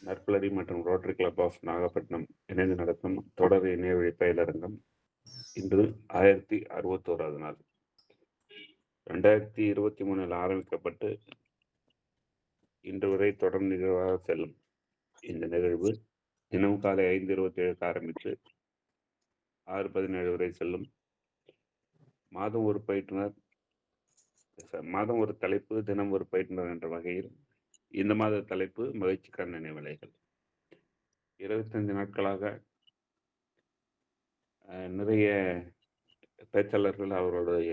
நற்புலரி மற்றும் rotary club of Nagapattinam இணைந்து நடத்தும் தொடர் இணையவழி பயிலரங்கம் இன்று 1061வது நாள். 2023 ஆரம்பிக்கப்பட்டு இன்று வரை தொடர் நிகழ்வாக செல்லும் இந்த நிகழ்வு தினம் காலை 5:27 ஆரம்பித்து 6:17 வரை செல்லும். மாதம் ஒரு பயிற்றுனர், மாதம் ஒரு தலைப்பு, தினம் ஒரு பயிற்றுனர் என்ற வகையில் இந்த மாத தலைப்பு மகிழ்ச்சிக்கான நினைவலைகள். 25 நாட்களாக நிறைய பேச்சாளர்கள் அவர்களுடைய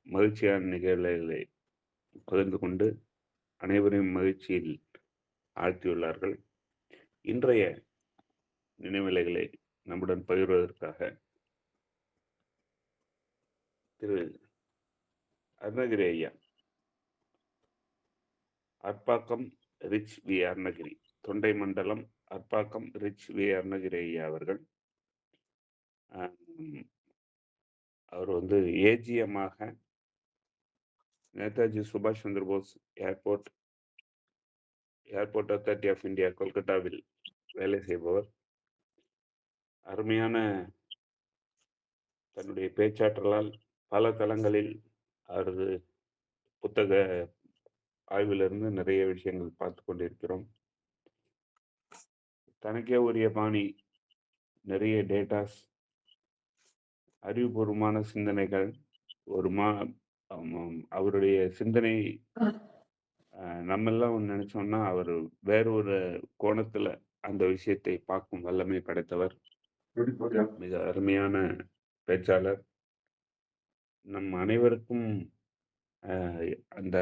மகிழ்ச்சியான நிகழ்வுகளை பகிர்ந்து கொண்டு அனைவரையும் மகிழ்ச்சியில் ஆழ்த்தியுள்ளார்கள். இன்றைய நினைவலைகளை நம்முடன் பகிர்வதற்காக திரு அருணகிரி ஐயா, அற்பாக்கம் ரிச் வி அருணகிரி, தொண்டை மண்டலம் அற்பாக்கம் ரிச் வி அருணகிரி ஐயா அவர்கள் அவர் ஏஜிஎமாக நேதாஜி சுபாஷ் Chandra Bose airport authority of India கொல்கத்தாவில் வேலை செய்பவர். அருமையான தன்னுடைய பேச்சாற்றலால் பல தளங்களில் அவரது புத்தக ஆய்விலிருந்து நிறைய விஷயங்கள் பார்த்து கொண்டிருக்கிறோம். தனக்கே உரிய பாணி, நிறைய டேட்டாஸ், அறிவுபூர்வமான சிந்தனைகள், அவருடைய சிந்தனை நம்மெல்லாம் நினைச்சோம்னா அவர் வேற ஒரு கோணத்துல அந்த விஷயத்தை பார்க்கும் வல்லமை படைத்தவர். மிக அருமையான பேச்சாளர். நம் அனைவருக்கும் அந்த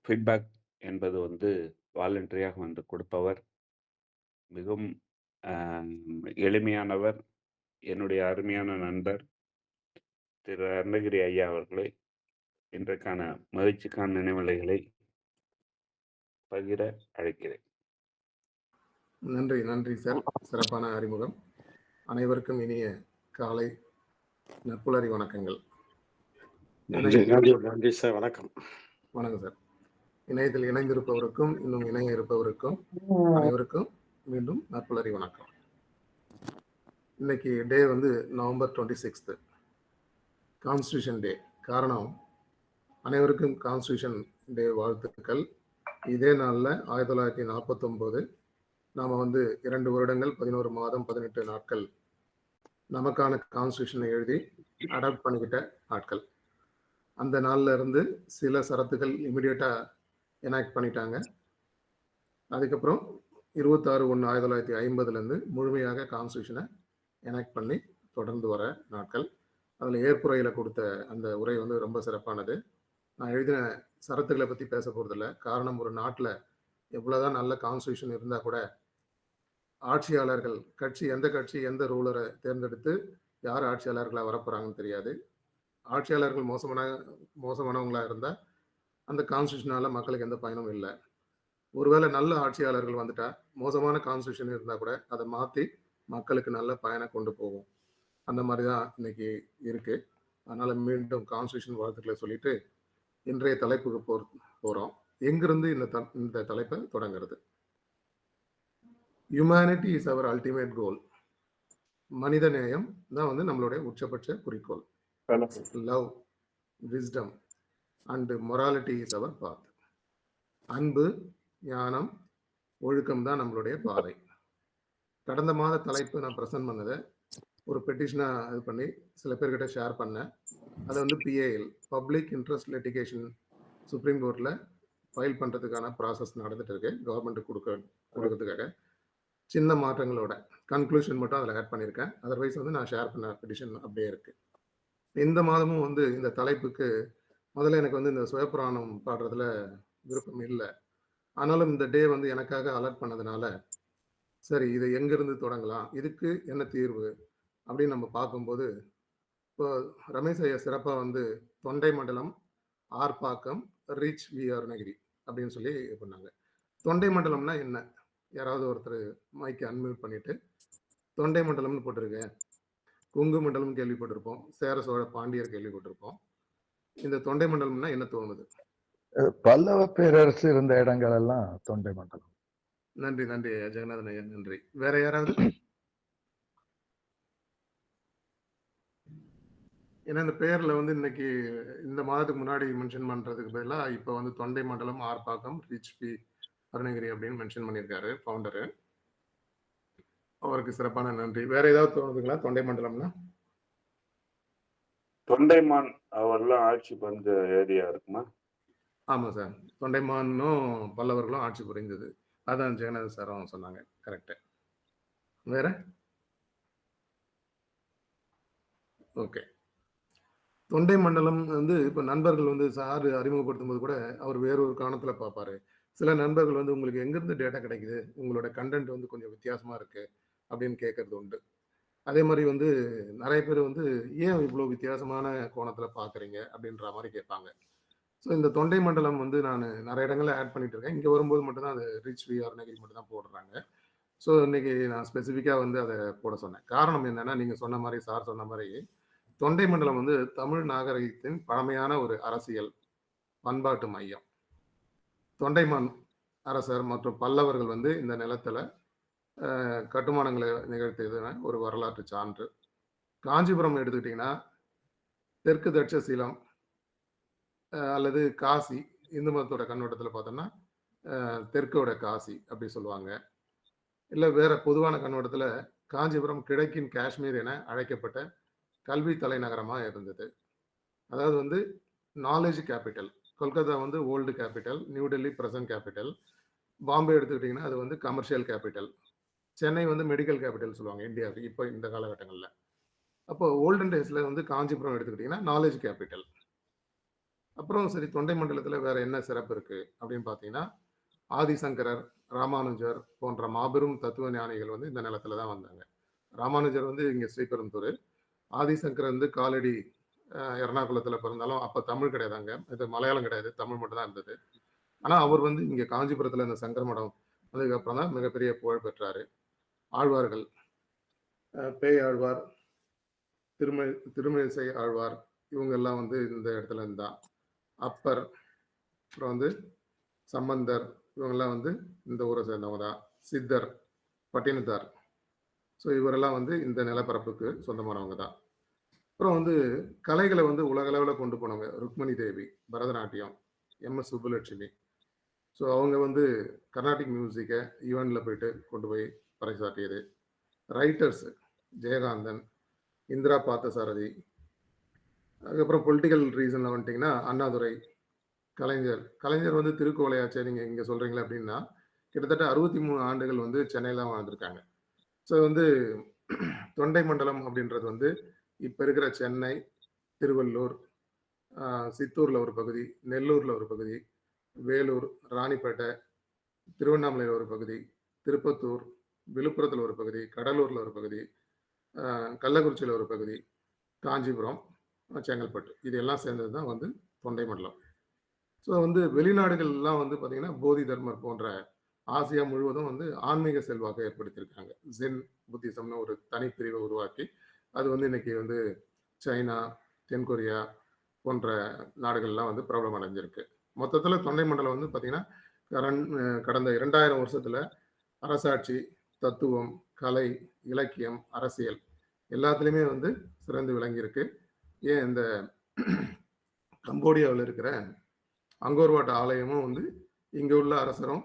ஃபீட்பேக் என்பது வாலண்டரியாக கொடுப்பவர். மிகவும் எளிமையானவர். என்னுடைய அருமையான நண்பர் திரு அருணகிரி ஐயா அவர்களை இன்றைக்கான மகிழ்ச்சிக்கான நினைவலைகளை பகிர அழைக்கிறேன். நன்றி சார், சிறப்பான அறிமுகம். அனைவருக்கும் இனிய காலை நற்புலரி வணக்கங்கள். நன்றி சார். வணக்கம் சார். இணையத்தில் இணைந்திருப்பவருக்கும் இன்னும் இணைய இருப்பவருக்கும் அனைவருக்கும் மீண்டும் நற்புலரி வணக்கம். இன்னைக்கு டே நவம்பர் 26 கான்ஸ்டியூஷன் டே. காரணம், அனைவருக்கும் கான்ஸ்டியூஷன் டே வாழ்த்துக்கள். இதே நாளில் 1949 நாம் 2 வருடங்கள் 11 மாதம் 18 நாட்கள் நமக்கான கான்ஸ்டியூஷனை எழுதி அடாப்ட் பண்ணிக்கிட்ட நாட்கள். அந்த நாளில் இருந்து சில சரத்துகள் இமிடியேட்டாக எனாக்ட் பண்ணிட்டாங்க. அதுக்கப்புறம் 26/1/1950 முழுமையாக கான்ஸ்டியூஷனை எனாக்ட் பண்ணி தொடர்ந்து வர நாட்கள். அதில் ஏற்புரையில் கொடுத்த அந்த உரை ரொம்ப சிறப்பானது. நான் எழுதின சரத்துக்களை பற்றி பேச போகிறதில்ல. காரணம், ஒரு நாட்டில் எவ்வளோதான் நல்ல கான்ஸ்டியூஷன் இருந்தால் கூட ஆட்சியாளர்கள் எந்த கட்சி எந்த ரூலரை தேர்ந்தெடுத்து யார் ஆட்சியாளர்களாக வரப்போகிறாங்கன்னு தெரியாது. ஆட்சியாளர்கள் மோசமானவங்களாக இருந்தால் அந்த கான்ஸ்டியூஷனால் மக்களுக்கு எந்த பயனும் இல்லை. ஒருவேளை நல்ல ஆட்சியாளர்கள் வந்துட்டா மோசமான கான்ஸ்டியூஷன் இருந்தால் கூட அதை மாற்றி மக்களுக்கு நல்ல பயனை கொண்டு போகும். அந்த மாதிரி தான் இன்னைக்கு இருக்கு. அதனால மீண்டும் கான்ஸ்டியூஷன் வாழ்த்துக்களை சொல்லிட்டு இன்றைய தலைப்புக்கு போகிறோம். எங்கிருந்து இந்த தலைப்பை தொடங்குறது? Humanity is our ultimate goal. மனித நேயம் தான் நம்மளுடைய உச்சபட்ச குறிக்கோள். Love, wisdom and morality is our path. அன்பு, ஞானம், ஒழுக்கம் தான் நம்மளுடைய பாதை. கடந்த மாத தலைப்பு நான் ப்ரெசென்ட் பண்ணதை ஒரு பெட்டிஷனாக இது பண்ணி சில பேர்கிட்ட ஷேர் பண்ணேன். அது PIL, public interest litigation, supreme கோர்ட்டில் ஃபைல் பண்ணுறதுக்கான ப்ராசஸ் நடந்துட்டு இருக்கு. கவர்மெண்ட்டுக்கு கொடுக்கறதுக்காக சின்ன மாற்றங்களோட கன்க்ளூஷன் மட்டும் அதில் ஆட் பண்ணியிருக்கேன். அதர்வைஸ் நான் ஷேர் பண்ண பெட்டிஷன் அப்படியே இருக்கு. இந்த மாதமும் இந்த தலைப்புக்கு முதல்ல எனக்கு இந்த சுயப்புராணம் பாடுறதுல விருப்பம் இல்லை. ஆனாலும் இந்த டே எனக்காக அலர்ட் பண்ணதுனால சரி, இதை எங்கிருந்து தொடங்கலாம், இதுக்கு என்ன தீர்வு அப்படின்னு நம்ம பார்க்கும்போது, இப்போ ரமேஷ் ஐயா சிறப்பாக தொண்டை மண்டலம் ஆர்ப்பாக்கம் ரிச் வி அருணகிரி அப்படின்னு சொல்லி பண்ணாங்க. தொண்டை மண்டலம்னா என்ன? யாராவது ஒருத்தர் மைக்கை அன்மியூட் பண்ணிட்டு தொண்டை மண்டலம்னு போட்டிருக்கேன். கொங்கு மண்டலம் கேள்விப்பட்டிருப்போம், சேர சோழ பாண்டியர் கேள்விப்பட்டிருப்போம். இந்த தொண்டை மண்டலம்னா என்ன தோணுது? பல்லவ பேரரசு இருந்த இடங்கள் எல்லாம் தொண்டை மண்டலம். நன்றி, நன்றி ஜெகநாதன் ஐயா, நன்றி. வேற யாராவது? ஏன்னா இந்த பேர்ல வந்து இன்னைக்கு இந்த மாதத்துக்கு முன்னாடி மென்ஷன் பண்றதுக்கு பதிலா இப்ப வந்து தொண்டை மண்டலம், ஆர்ப்பாக்கம், ஹெச்பி, அருணகிரி அப்படின்னு மென்ஷன் பண்ணியிருக்காரு ஃபவுண்டரு. அவருக்கு சிறப்பான நன்றி. வேற ஏதாவது தோணுதுங்களா தொண்டை மண்டலம்னா? தொண்டைமான் அவர்லாம் ஆட்சி பண்ற ஏரியா இருக்குமா? ஆமா சார். தொண்டைமானும் பல்லவர்களும் ஆட்சி புரிந்தது. அதான் ஜெகநாதன் சாரும் சொன்னாங்க. கரெக்ட். வேற? ஓகே. தொண்டை மண்டலம் வந்து இப்ப நண்பர்கள் வந்து சார் அறிமுகப்படுத்தும்போது கூட அவர் வேறொரு கோணத்துல பார்ப்பாரு. சில நண்பர்கள் வந்து உங்களுக்கு எங்கிருந்து டேட்டா கிடைக்குது? உங்களோட கன்டென்ட் வந்து கொஞ்சம் வித்தியாசமா இருக்கு அப்படின்னு கேட்கறது உண்டு. அதே மாரி வந்து நெறைய பேர் வந்து ஏன் இவ்ளோ வித்தியாசமான கோணத்துல பார்க்குறீங்க? அப்படின்ற மாரி கேட்பாங்க. ஸோ இந்த தொண்டை மண்டலம் வந்து நானு நெறைய இடங்கள்ல ஆட் பண்ணிட்டு இருக்கேன். இங்க வரும்போது மட்டும் தான் அது ரிச் வி அருணகிரி மட்டும் தான் போடுறாங்க. ஸோ இன்னைக்கு நான் ஸ்பெசிஃபிக்கா வந்து அத போட சொன்னேன். காரணம் என்னன்னா, நீங்க சொன்ன மாரி சார் சொன்ன மாரி தொண்டை மண்டலம் வந்து தமிழ் நாகரிகத்தின் பழமையான ஒரு அரசியல், பண்பாட்டு மையம். தொண்டைமான் அரசர் மற்றும் பல்லவர்கள் வந்து இந்த நிலத்துல கட்டுமானங்கள நிகழ்த்தியதுன்னு ஒரு வரலாற்று சான்று. காஞ்சிபுரம் எடுத்துக்கிட்டீங்கன்னா, தெற்கு தட்சசீலம் அல்லது காசி, இந்து மதத்தோட கண்ணோட்டத்துல பார்த்தோம்னா, தெற்கோட காசி அப்படி சொல்லுவாங்க. இல்ல வேற பொதுவான கண்ணோட்டத்துல காஞ்சிபுரம் கிழக்கின் காஷ்மீர் என அழைக்கப்பட்ட கல்வி தலைநகரமா இருந்தது. அதாவது வந்து நாலேட்ஜ் கேபிட்டல். கொல்கத்தா வந்து old capital, new Delhi present capital. Bombay எடுத்துக்கிட்டீங்கன்னா, அது வந்து கமர்ஷியல் கேபிட்டல். சென்னை வந்து மெடிக்கல் கேபிட்டல் சொல்லுவாங்க இந்தியாவுக்கு இப்ப இந்த காலகட்டங்கள்ல. அப்போ ஓல்டன் டேஸ்ல வந்து காஞ்சிபுரம் எடுத்துக்கிட்டீங்கன்னா, நாலேட்ஜ் கேபிட்டல். அப்புறம் சரி தொண்டை மண்டலத்துல வேற என்ன சிறப்பு இருக்கு அப்படின்னு பார்த்தீங்கன்னா, ஆதிசங்கரர், ராமானுஜர் போன்ற மாபெரும் தத்துவ ஞானிகள் வந்து இந்த நிலத்துல தான் வந்தாங்க. ராமானுஜர் வந்து இங்க ஸ்ரீபெரும்புதூர். ஆதிசங்கரர் வந்து காலடி எர்ணாகுளத்துல பிறந்தாலும் அப்ப தமிழ் கிடையாது அங்க. இது மலையாளம் கிடையாது. தமிழ் மட்டும் தான் இருந்தது. ஆனா அவர் வந்து இங்க காஞ்சிபுரத்துல இந்த சங்கர மடம் அதுக்கப்புறம் தான் மிகப்பெரிய புகழ் பெற்றாரு. ஆழ்வார்கள், பேயாழ்வார், திரும திருமிழிசை ஆழ்வார் இவங்க எல்லாம் வந்து இந்த இடத்துல இருந்தா. அப்பர், அப்புறம் வந்து சம்பந்தர் இவங்கெல்லாம் வந்து இந்த ஊரை சேர்ந்தவங்க தான். சித்தர், பட்டினத்தார். ஸோ இவரெல்லாம் வந்து இந்த நிலப்பரப்புக்கு சொந்தமானவங்க தான். அப்புறம் வந்து கலைகளை வந்து உலகளவில் கொண்டு போனவங்க ருக்மணி தேவி, பரதநாட்டியம், எம்.எஸ். சுப்புலட்சுமி. ஸோ அவங்க வந்து கர்நாடிக் மியூசிக்கை ஈவெண்ட்ல போயிட்டு கொண்டு போய் பறைசாற்றியது. ரைட்டர்ஸ் ஜெயகாந்தன், இந்திரா பார்த்தசாரதி. அதுக்கப்புறம் பொலிட்டிக்கல் ரீசன்ல வந்துட்டிங்கன்னா அண்ணாதுரை, கலைஞர். கலைஞர் வந்து திருக்குவளையாச்சே நீங்க இங்க சொல்றீங்களே அப்படின்னா, கிட்டத்தட்ட 63 ஆண்டுகள் வந்து சென்னையில வாழ்ந்திருக்காங்க. ஸோ வந்து தொண்டை மண்டலம் அப்படின்றது வந்து இப்ப இருக்கிற சென்னை, திருவள்ளூர், சித்தூர்ல ஒரு பகுதி, நெல்லூர்ல ஒரு பகுதி, வேலூர், ராணிப்பேட்டை, திருவண்ணாமலையில ஒரு பகுதி, திருப்பத்தூர், விழுப்புரத்துல ஒரு பகுதி, கடலூர்ல ஒரு பகுதி, கள்ளக்குறிச்சியில ஒரு பகுதி, காஞ்சிபுரம், செங்கல்பட்டு. இது எல்லாம் சேர்ந்தது தான் வந்து தொண்டை மண்டலம். ஸோ வந்து வெளிநாடுகள்லாம் வந்து பார்த்தீங்கன்னா, போதி தர்மர் போன்ற ஆசியா முழுவதும் வந்து ஆன்மீக செல்வாக்கை ஏற்படுத்தியிருக்காங்க. ஜென் புத்திசம்னு ஒரு தனிப்பிரிவை உருவாக்கி, அது வந்து இன்னைக்கு வந்து சைனா, தென்கொரியா போன்ற நாடுகள்லாம் வந்து பிரபலம் அடைஞ்சிருக்கு. மொத்தத்துல தொண்டை மண்டலம் வந்து பார்த்தீங்கன்னா, கடந்த 2000 வருஷத்துல அரசாட்சி, தத்துவம், கலை, இலக்கியம், அரசியல் எல்லாத்துலயுமே வந்து சிறந்து விளங்கியிருக்கு. ஏன் இந்த கம்போடியாவுல இருக்கிற அங்கோர்வாட் ஆலயமும் வந்து இங்க உள்ள அரசரும்,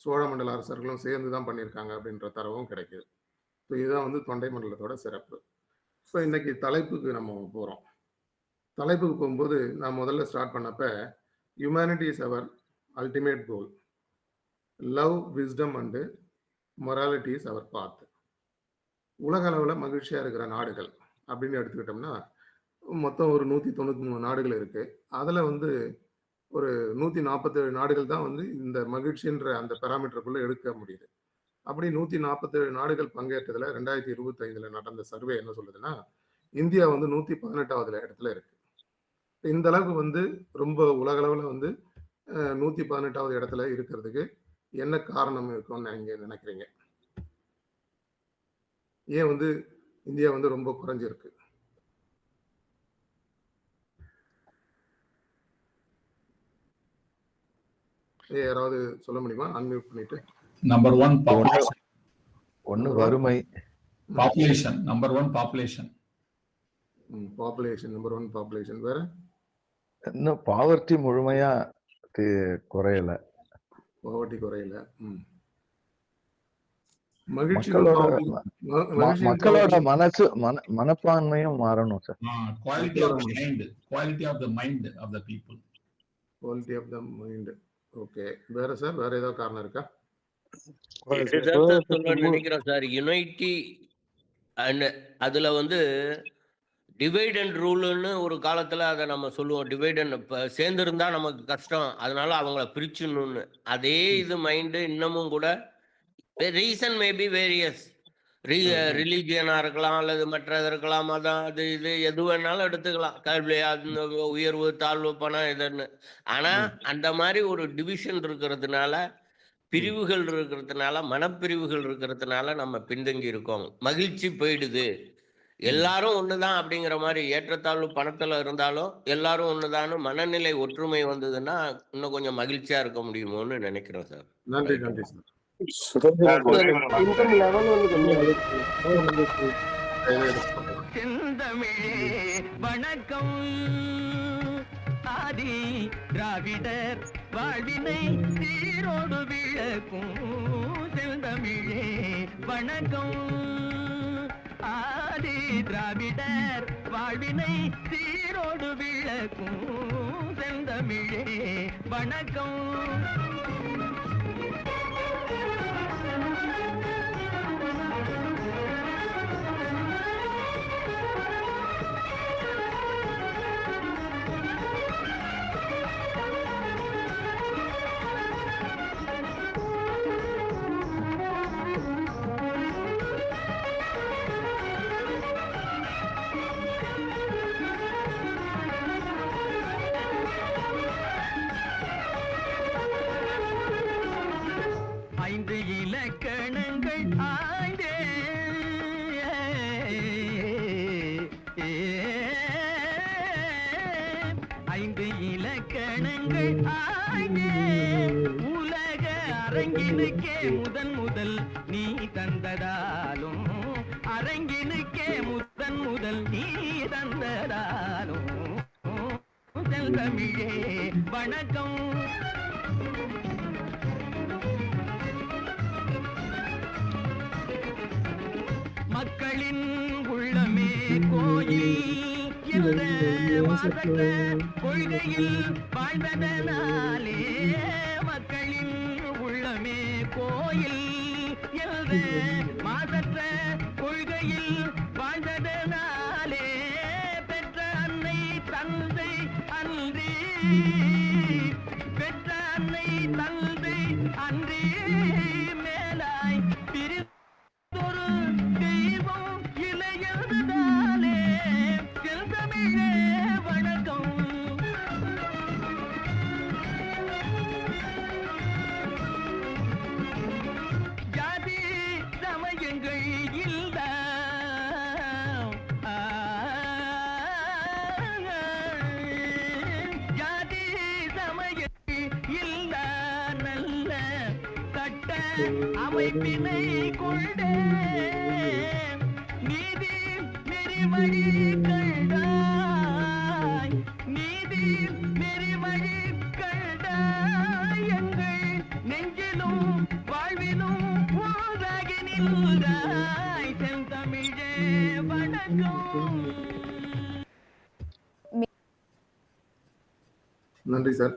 சோழ மண்டல அரசர்களும் சேர்ந்து தான் பண்ணியிருக்காங்க அப்படின்ற தரவும் கிடைக்குது. ஸோ இதுதான் வந்து தொண்டை மண்டலத்தோட சிறப்பு. ஸோ இன்னைக்கு தலைப்புக்கு நம்ம போறோம். தலைப்புக்கு போகும்போது நான் முதல்ல ஸ்டார்ட் பண்ணப்ப, humanity is our ultimate goal. Love, wisdom and morality is our path. உலக அளவுல மகிழ்ச்சியா இருக்கிற நாடுகள் அப்படின்னு எடுத்துக்கிட்டோம்னா, மொத்தம் ஒரு 193 நாடுகள் இருக்கு. அதுல வந்து ஒரு 147 நாடுகள் தான் வந்து இந்த மகிழ்ச்சின்ற அந்த பாராமீட்டருக்குள்ள எடுக்க முடியுது. அப்படி 147 நாடுகள் பங்கேற்றதுல 2025ல நடந்த சர்வே என்ன சொல்லுதுன்னா, இந்தியா வந்து 118வது இடத்துல இருக்கு. இந்த அளவுக்கு வந்து ரொம்ப உலக அளவுல வந்து 118வது இடத்துல இருக்கிறதுக்கு என்ன காரணம் இருக்கும்னு நீங்க நினைக்கிறீங்க? ஏன் வந்து இந்தியா வந்து ரொம்ப குறைஞ்சிருக்கு? யாராவது சொல்ல முடியுமா? அன்மியூட் பண்ணிட்டு. Number one, population. ஒன்னு வறுமை. Population. Number one, population. Population number 1 population. வேற இன்னும் பாவர்ட்டி முழுமையா குறையல. பாவர்ட்டி குறையல. மகிழ்ச்சி மக்களோட மனப்பான்மையும் மாறணும் sir. Quality of the mind. Quality of the mind of the people. Quality of the mind. Okay. வேற சார் வேற ஏதாவது காரணம் இருக்கா? நினைக்கிறேன் சார். யுனைட்டி அண்ட் அதுல வந்து டிவைட் அண்ட் ரூல்னு ஒரு காலத்துல அதை நம்ம சொல்லுவோம். டிவைட் அண்ட் இப்போ சேர்ந்துருந்தா நமக்கு கஷ்டம், அதனால அவங்கள பிரிச்சுன்னு. அதே இது மைண்டு இன்னமும் கூட ரீசன் மேபி வேரியஸ் ரிலீஜியனா இருக்கலாம் அல்லது மற்றது இருக்கலாம், மதம் அது இது எது வேணாலும் எடுத்துக்கலாம், கல்வி அந்த உயர்வு தாழ்வு பணம் இதுன்னு. ஆனா அந்த மாதிரி ஒரு டிவிஷன் இருக்கிறதுனால, பிரிவுகள் இருக்கிறதுனால, மனப்பிரிவுகள் இருக்கிறதுனால நம்ம பின்தங்கி இருக்கோம். மகிழ்ச்சி போயிடுது. எல்லாரும் ஒண்ணுதான் அப்படிங்கிற மாதிரி ஏற்றத்தாழ்வு பணத்துல இருந்தாலும் எல்லாரும் ஒண்ணுதான் மனநிலை ஒற்றுமை வந்ததுன்னா இன்னும் கொஞ்சம் மகிழ்ச்சியா இருக்க முடியுமோன்னு நினைக்கிறோம் சார். நன்றி நன்றி சார். வணக்கம் ஆதி திராவிடர் வாழ்வினை சீரோடு விளக்கும் செந்தமிழே வணக்கம். ஆதி திராவிடர் வாழ்வினை சீரோடு விளக்கும் செந்தமிழே வணக்கம். ஐந்து இலக்கணங்கள் ஆய்ந்தே ஐந்து இலக்கணங்கள் ஆய்ந்தே உலக அரங்கினுக்கே முதல் நீ தந்ததாலும் அரங்கினுக்கே முதல் நீ தந்ததாலும் செந்தமிழே வணக்கம். மக்களின் உள்ளமே கோயில் என்ற மாசற்ற கொள்கையில் வாழ்ந்ததனாலே, மக்களின் உள்ளமே கோயில் என்ற மாசற்ற கொள்கையில் வாழ்ந்ததனாலே, பெற்ற அன்னை தந்தை அன்றி பெற்ற அன்னை தந்தை அன்றி மேலாய் பிரி தெய்வம் இளையதாலே செந்தமிழே வணக்கம். ஜாதி சமயங்கள் இல்ல ஜாதி சமயங்கள் இல்ல நல்ல சட்ட அமைப்பினை கொண்டே நீதி நெறிவழி கண்டாய், நீதி நெறிவழி கண்டாய், எங்கள் நெஞ்சிலும் வாழ்விலும் போதாகி நின்றாய் செந்தமிழே வணக்கம். நன்றி சார்.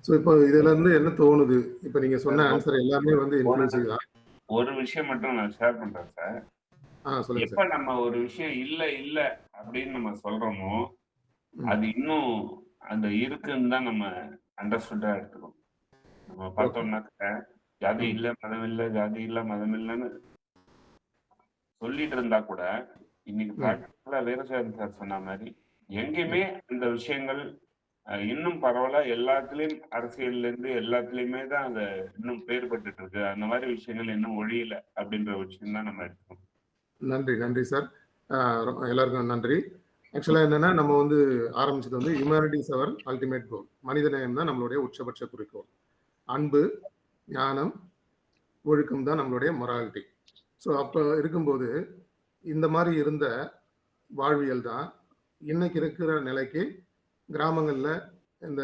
ஸோ இப்போ இதுல இருந்து என்ன தோணுது? இப்போ நீங்க சொன்ன ஆன்சர் எல்லாமே வந்து இன்க்ளூசிவ் தான். ஒரு விஷயம் மட்டும் நான் ஷேர் பண்றேன் சார். சொல்லுங்க எப்ப நம்ம ஒரு விஷயம் இல்ல அப்படின்னு நம்ம சொல்றோமோ, அது இன்னும் அந்த இருக்குன்னு தான் நம்ம அண்டர்ஸ்டுண்டா எடுத்துக்கணும். நம்ம பார்த்தோம்னாக்க ஜாதி இல்ல மதம் இல்ல, ஜாதி இல்ல மதம் இல்லைன்னு சொல்லிட்டு இருந்தா கூட, இன்னைக்கு பிராக்டிகலா வீரசாமி சார் சொன்ன மாதிரி எங்கேயுமே இந்த விஷயங்கள் இன்னும் பரவாயில்ல, எல்லாத்துலயும் அரசியல்ல இருந்து எல்லாத்துலயுமே தான் அந்த இன்னும் வேறுபட்டு இருக்கு. அந்த மாதிரி விஷயங்கள் இன்னும் ஒழியல அப்படின்ற விஷயம் தான் நம்ம எடுக்கணும். நன்றி நன்றி சார். எல்லாருக்கும் நன்றி. ஆக்சுவலா என்னன்னா, நம்ம வந்து ஆரம்பிச்சது வந்து ஹியூமனிட்டிஸ் அவர் அல்டிமேட் கோல். மனித நேயம் தான் நம்மளுடைய உச்சபட்ச குறிக்கோள். அன்பு, ஞானம், ஒழுக்கம் தான் நம்மளுடைய மொராலிட்டி. ஸோ அப்போ இருக்கும்போது இந்த மாதிரி இருந்த வாழ்வியல் தான் இன்னைக்கு இருக்கிற நிலைக்கு கிராமங்களில் இந்த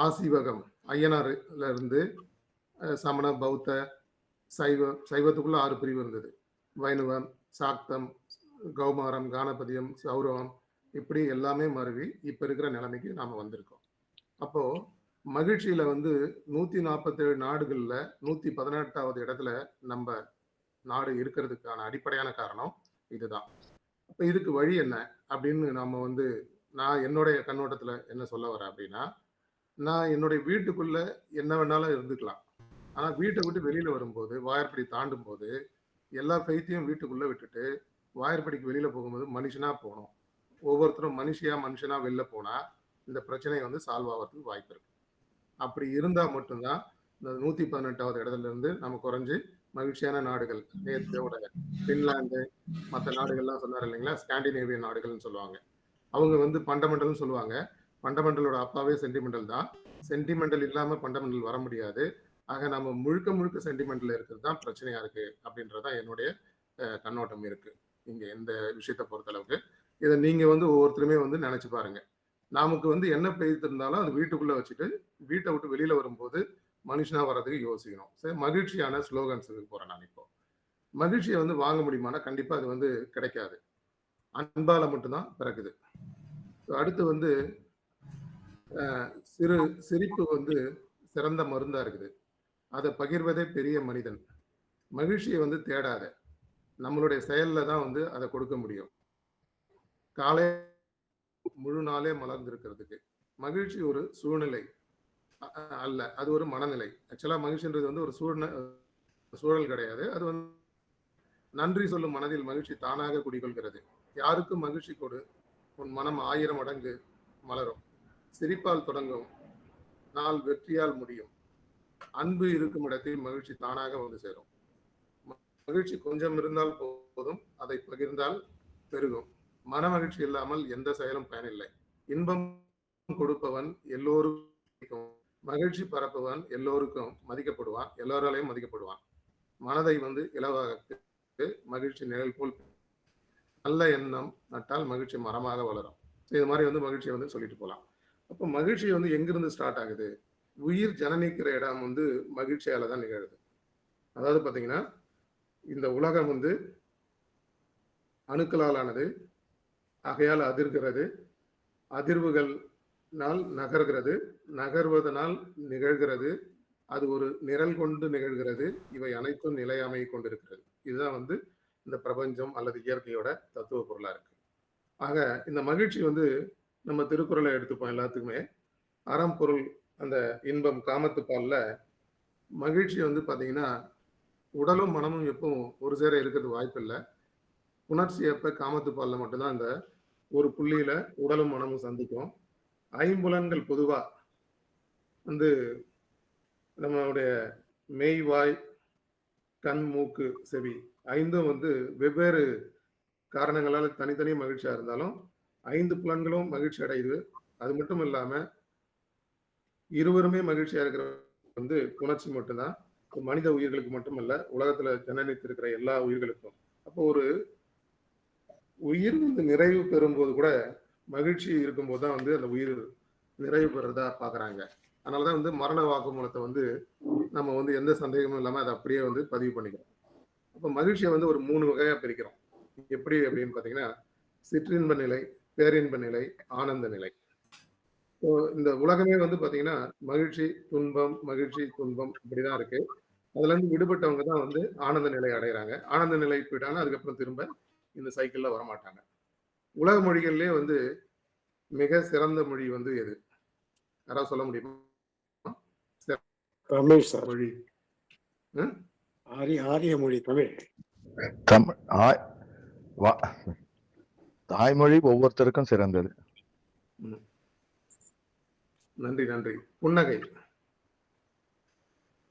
ஆசீவகம் ஐயனார்ல இருந்து சமண, பௌத்த, சைவத்துக்குள்ள 6 பிரிவு இருந்தது. வைணவம், சாக்தம், கௌமாரம், கானபதியம், சௌரவம், இப்படி எல்லாமே மருவி இப்ப இருக்கிற நிலைமைக்கு நாம வந்திருக்கோம். அப்போ மகிழ்ச்சியில வந்து 147 நாடுகள்ல 118வது இடத்துல நம்ம நாடு இருக்கிறதுக்கான அடிப்படையான காரணம் இதுதான். அப்ப இதுக்கு வழி என்ன அப்படின்னு நாம வந்து நான் என்னுடைய கண்ணோட்டத்துல என்ன சொல்ல வரேன் அப்படின்னா, நான் என்னுடைய வீட்டுக்குள்ள என்ன வேணாலும் இருந்துக்கலாம். ஆனா வீட்டை விட்டு வெளியில வரும்போது, வாயிற்படி தாண்டும் போது எல்லா ஃபெய்த்தையும் வீட்டுக்குள்ள விட்டுட்டு வாயிற்படிக்கு வெளியில போகும்போது மனுஷனா போகணும். ஒவ்வொருத்தரும் மனுஷனா வெளில போனா இந்த பிரச்சனை வந்து சால்வ் ஆகிறதுக்கு வாய்ப்பு இருக்கு. அப்படி இருந்தா மட்டும்தான் இந்த 118வது இடத்துல இருந்து நம்ம குறைஞ்சு மகிழ்ச்சியான நாடுகள், நேத்தோட பின்லாந்து, மற்ற நாடுகள்லாம் சொன்னார் இல்லைங்களா, ஸ்காண்டினேவியன் நாடுகள்னு சொல்லுவாங்க. அவங்க வந்து ஃபண்டமெண்டல்னு சொல்லுவாங்க. ஃபண்டமெண்டலோட அப்பாவே சென்டிமெண்டல் தான். சென்டிமெண்டல் இல்லாம ஃபண்டமெண்டல் வர முடியாது. ஆக நம்ம முழுக்க சென்டிமெண்டல் இருக்கிறது தான் பிரச்சனையா இருக்கு அப்படின்றதான் என்னுடைய கண்ணோட்டம் இருக்கு இங்க இந்த விஷயத்தை பொறுத்தளவுக்கு. இதை நீங்க வந்து ஒவ்வொருத்தருமே வந்து நினைச்சு பாருங்க. நமக்கு வந்து என்ன பெய்திருந்தாலும் அது வீட்டுக்குள்ள வச்சுட்டு வீட்டை விட்டு வெளியில வரும்போது மனுஷனா வர்றதுக்கு யோசிக்கணும். சரி, மகிழ்ச்சியான ஸ்லோகன்ஸுக்கு போறேன் நான் இப்போ. மகிழ்ச்சியை வந்து வாங்க முடியுமானா கண்டிப்பா அது வந்து கிடைக்காது. அன்பால மட்டும்தான் பிறக்குது. அடுத்து வந்து சிரிப்பு வந்து சிறந்த மருந்தா இருக்குது. அதை பகிர்வதே பெரிய மனிதன். மகிழ்ச்சியை வந்து தேடாத, நம்மளுடைய செயல்ல தான் வந்து அதை கொடுக்க முடியும். காலை முழு நாளே மலர்ந்திருக்கிறதுக்கு மகிழ்ச்சி ஒரு சூழ்நிலை அல்ல, அது ஒரு மனநிலை. ஆக்சுவலா மகிழ்ச்சின்றது வந்து ஒரு சூழல் கிடையாது. அது வந்து நன்றி சொல்லும் மனதில் மகிழ்ச்சி தானாக குடிகொள்கிறது. யாருக்கும் மகிழ்ச்சி கொடு, உன் மனம் 1000 மடங்கு மலரும். சிரிப்பால் தொடங்கும் நாள் வெற்றியால் முடியும். அன்பு இருக்கும் இடத்தில் மகிழ்ச்சி தானாக வந்து சேரும். மகிழ்ச்சி கொஞ்சம் இருந்தால் போதும், அதை பகிர்ந்தால் பெருகும். மன மகிழ்ச்சி இல்லாமல் எந்த செயலும் பயனில்லை. இன்பம் கொடுப்பவன் எல்லோருக்கும், மகிழ்ச்சி பரப்புவன் எல்லோருக்கும் மதிக்கப்படுவான், எல்லோராலையும் மதிக்கப்படுவான். மனதை வந்து இலவாக மகிழ்ச்சி நிழல் போல், நல்ல எண்ணம் நட்டால் மகிழ்ச்சி மரமாக வளரும். இது மாதிரி வந்து மகிழ்ச்சியை வந்து சொல்லிட்டு போகலாம். அப்போ மகிழ்ச்சி வந்து எங்கிருந்து ஸ்டார்ட் ஆகுது? உயிர் ஜனனிக்கிற இடம் வந்து மகிழ்ச்சியால தான் நிகழுது. அதாவது பார்த்தீங்கன்னா, இந்த உலகம் வந்து அணுக்களால் ஆனது, ஆகையால் அதிர்கிறது, அதிர்வுகள்னால் நகர்கிறது, நகர்வதனால் நிகழ்கிறது, அது ஒரு நிரல் கொண்டு நிகழ்கிறது, இவை அனைத்தும் நிலையாமை கொண்டிருக்கிறது. இதுதான் வந்து இந்த பிரபஞ்சம் அல்லது இயற்கையோட தத்துவ பொருளா இருக்கு. ஆக இந்த மகிழ்ச்சி வந்து நம்ம திருக்குறளை எடுத்துப்போம் எல்லாத்துக்குமே. அறம் பொருள் அந்த இன்பம் காமத்து பால்ல மகிழ்ச்சி வந்து பார்த்தீங்கன்னா, உடலும் மனமும் எப்பவும் ஒரு சேர இருக்கிறது வாய்ப்பு இல்லை. உணர்ச்சி எப்ப காமத்து பால்ல மட்டும்தான் இந்த ஒரு புள்ளியில உடலும் மனமும் சந்திக்கும். ஐம்புலன்கள் பொதுவா வந்து நம்மளுடைய மெய், வாய், கண், மூக்கு, செவி 5ம் வந்து வெவ்வேறு காரணங்களால் தனித்தனி மகிழ்ச்சியா இருந்தாலும் 5 புலன்களும் மகிழ்ச்சி அடையுது. அது மட்டும் இல்லாம இருவருமே மகிழ்ச்சியா இருக்கிற வந்து உணர்ச்சி மட்டும்தான். மனித உயிர்களுக்கு மட்டுமல்ல, உலகத்துல ஜனனித்திருக்கிற எல்லா உயிர்களுக்கும். அப்போ ஒரு உயிர் வந்து நிறைவு பெறும்போது கூட மகிழ்ச்சி இருக்கும்போது தான் வந்து அந்த உயிர் நிறைவு பெறுறதா பாக்குறாங்க. அதனாலதான் வந்து மரண வாக்குமூலத்தை வந்து நம்ம வந்து எந்த சந்தேகமும் இல்லாம அதை அப்படியே வந்து பதிவு பண்ணிக்கிறோம். அப்ப மகிழ்ச்சியை வந்து ஒரு 3 வகையா பிரிக்கிறோம். எப்படி அப்படின்னு பாத்தீங்கன்னா, சிற்றின்ப நிலை, பேரின்ப நிலை, ஆனந்த நிலை. இந்த உலகமே வந்து பாத்தீங்கன்னா மகிழ்ச்சி துன்பம் மகிழ்ச்சி துன்பம் இப்படிதான் இருக்கு. அதுல இருந்து விடுபட்டவங்க தான் வந்து ஆனந்த நிலை அடைகிறாங்க. ஆனந்த நிலை போயிட்டாங்கன்னா அதுக்கப்புறம் திரும்ப இந்த சைக்கிள்ல வரமாட்டாங்க. உலக மொழிகள்லயே வந்து மிக சிறந்த மொழி வந்து எது? யாராவது சொல்ல முடியுமா? தமிழ் சார். மொழி ஆரிய மொழி தமிழ். தமிழ் தாய்மொழி ஒவ்வொருத்தருக்கும் சிறந்தது. நன்றி நன்றி. புன்னகை.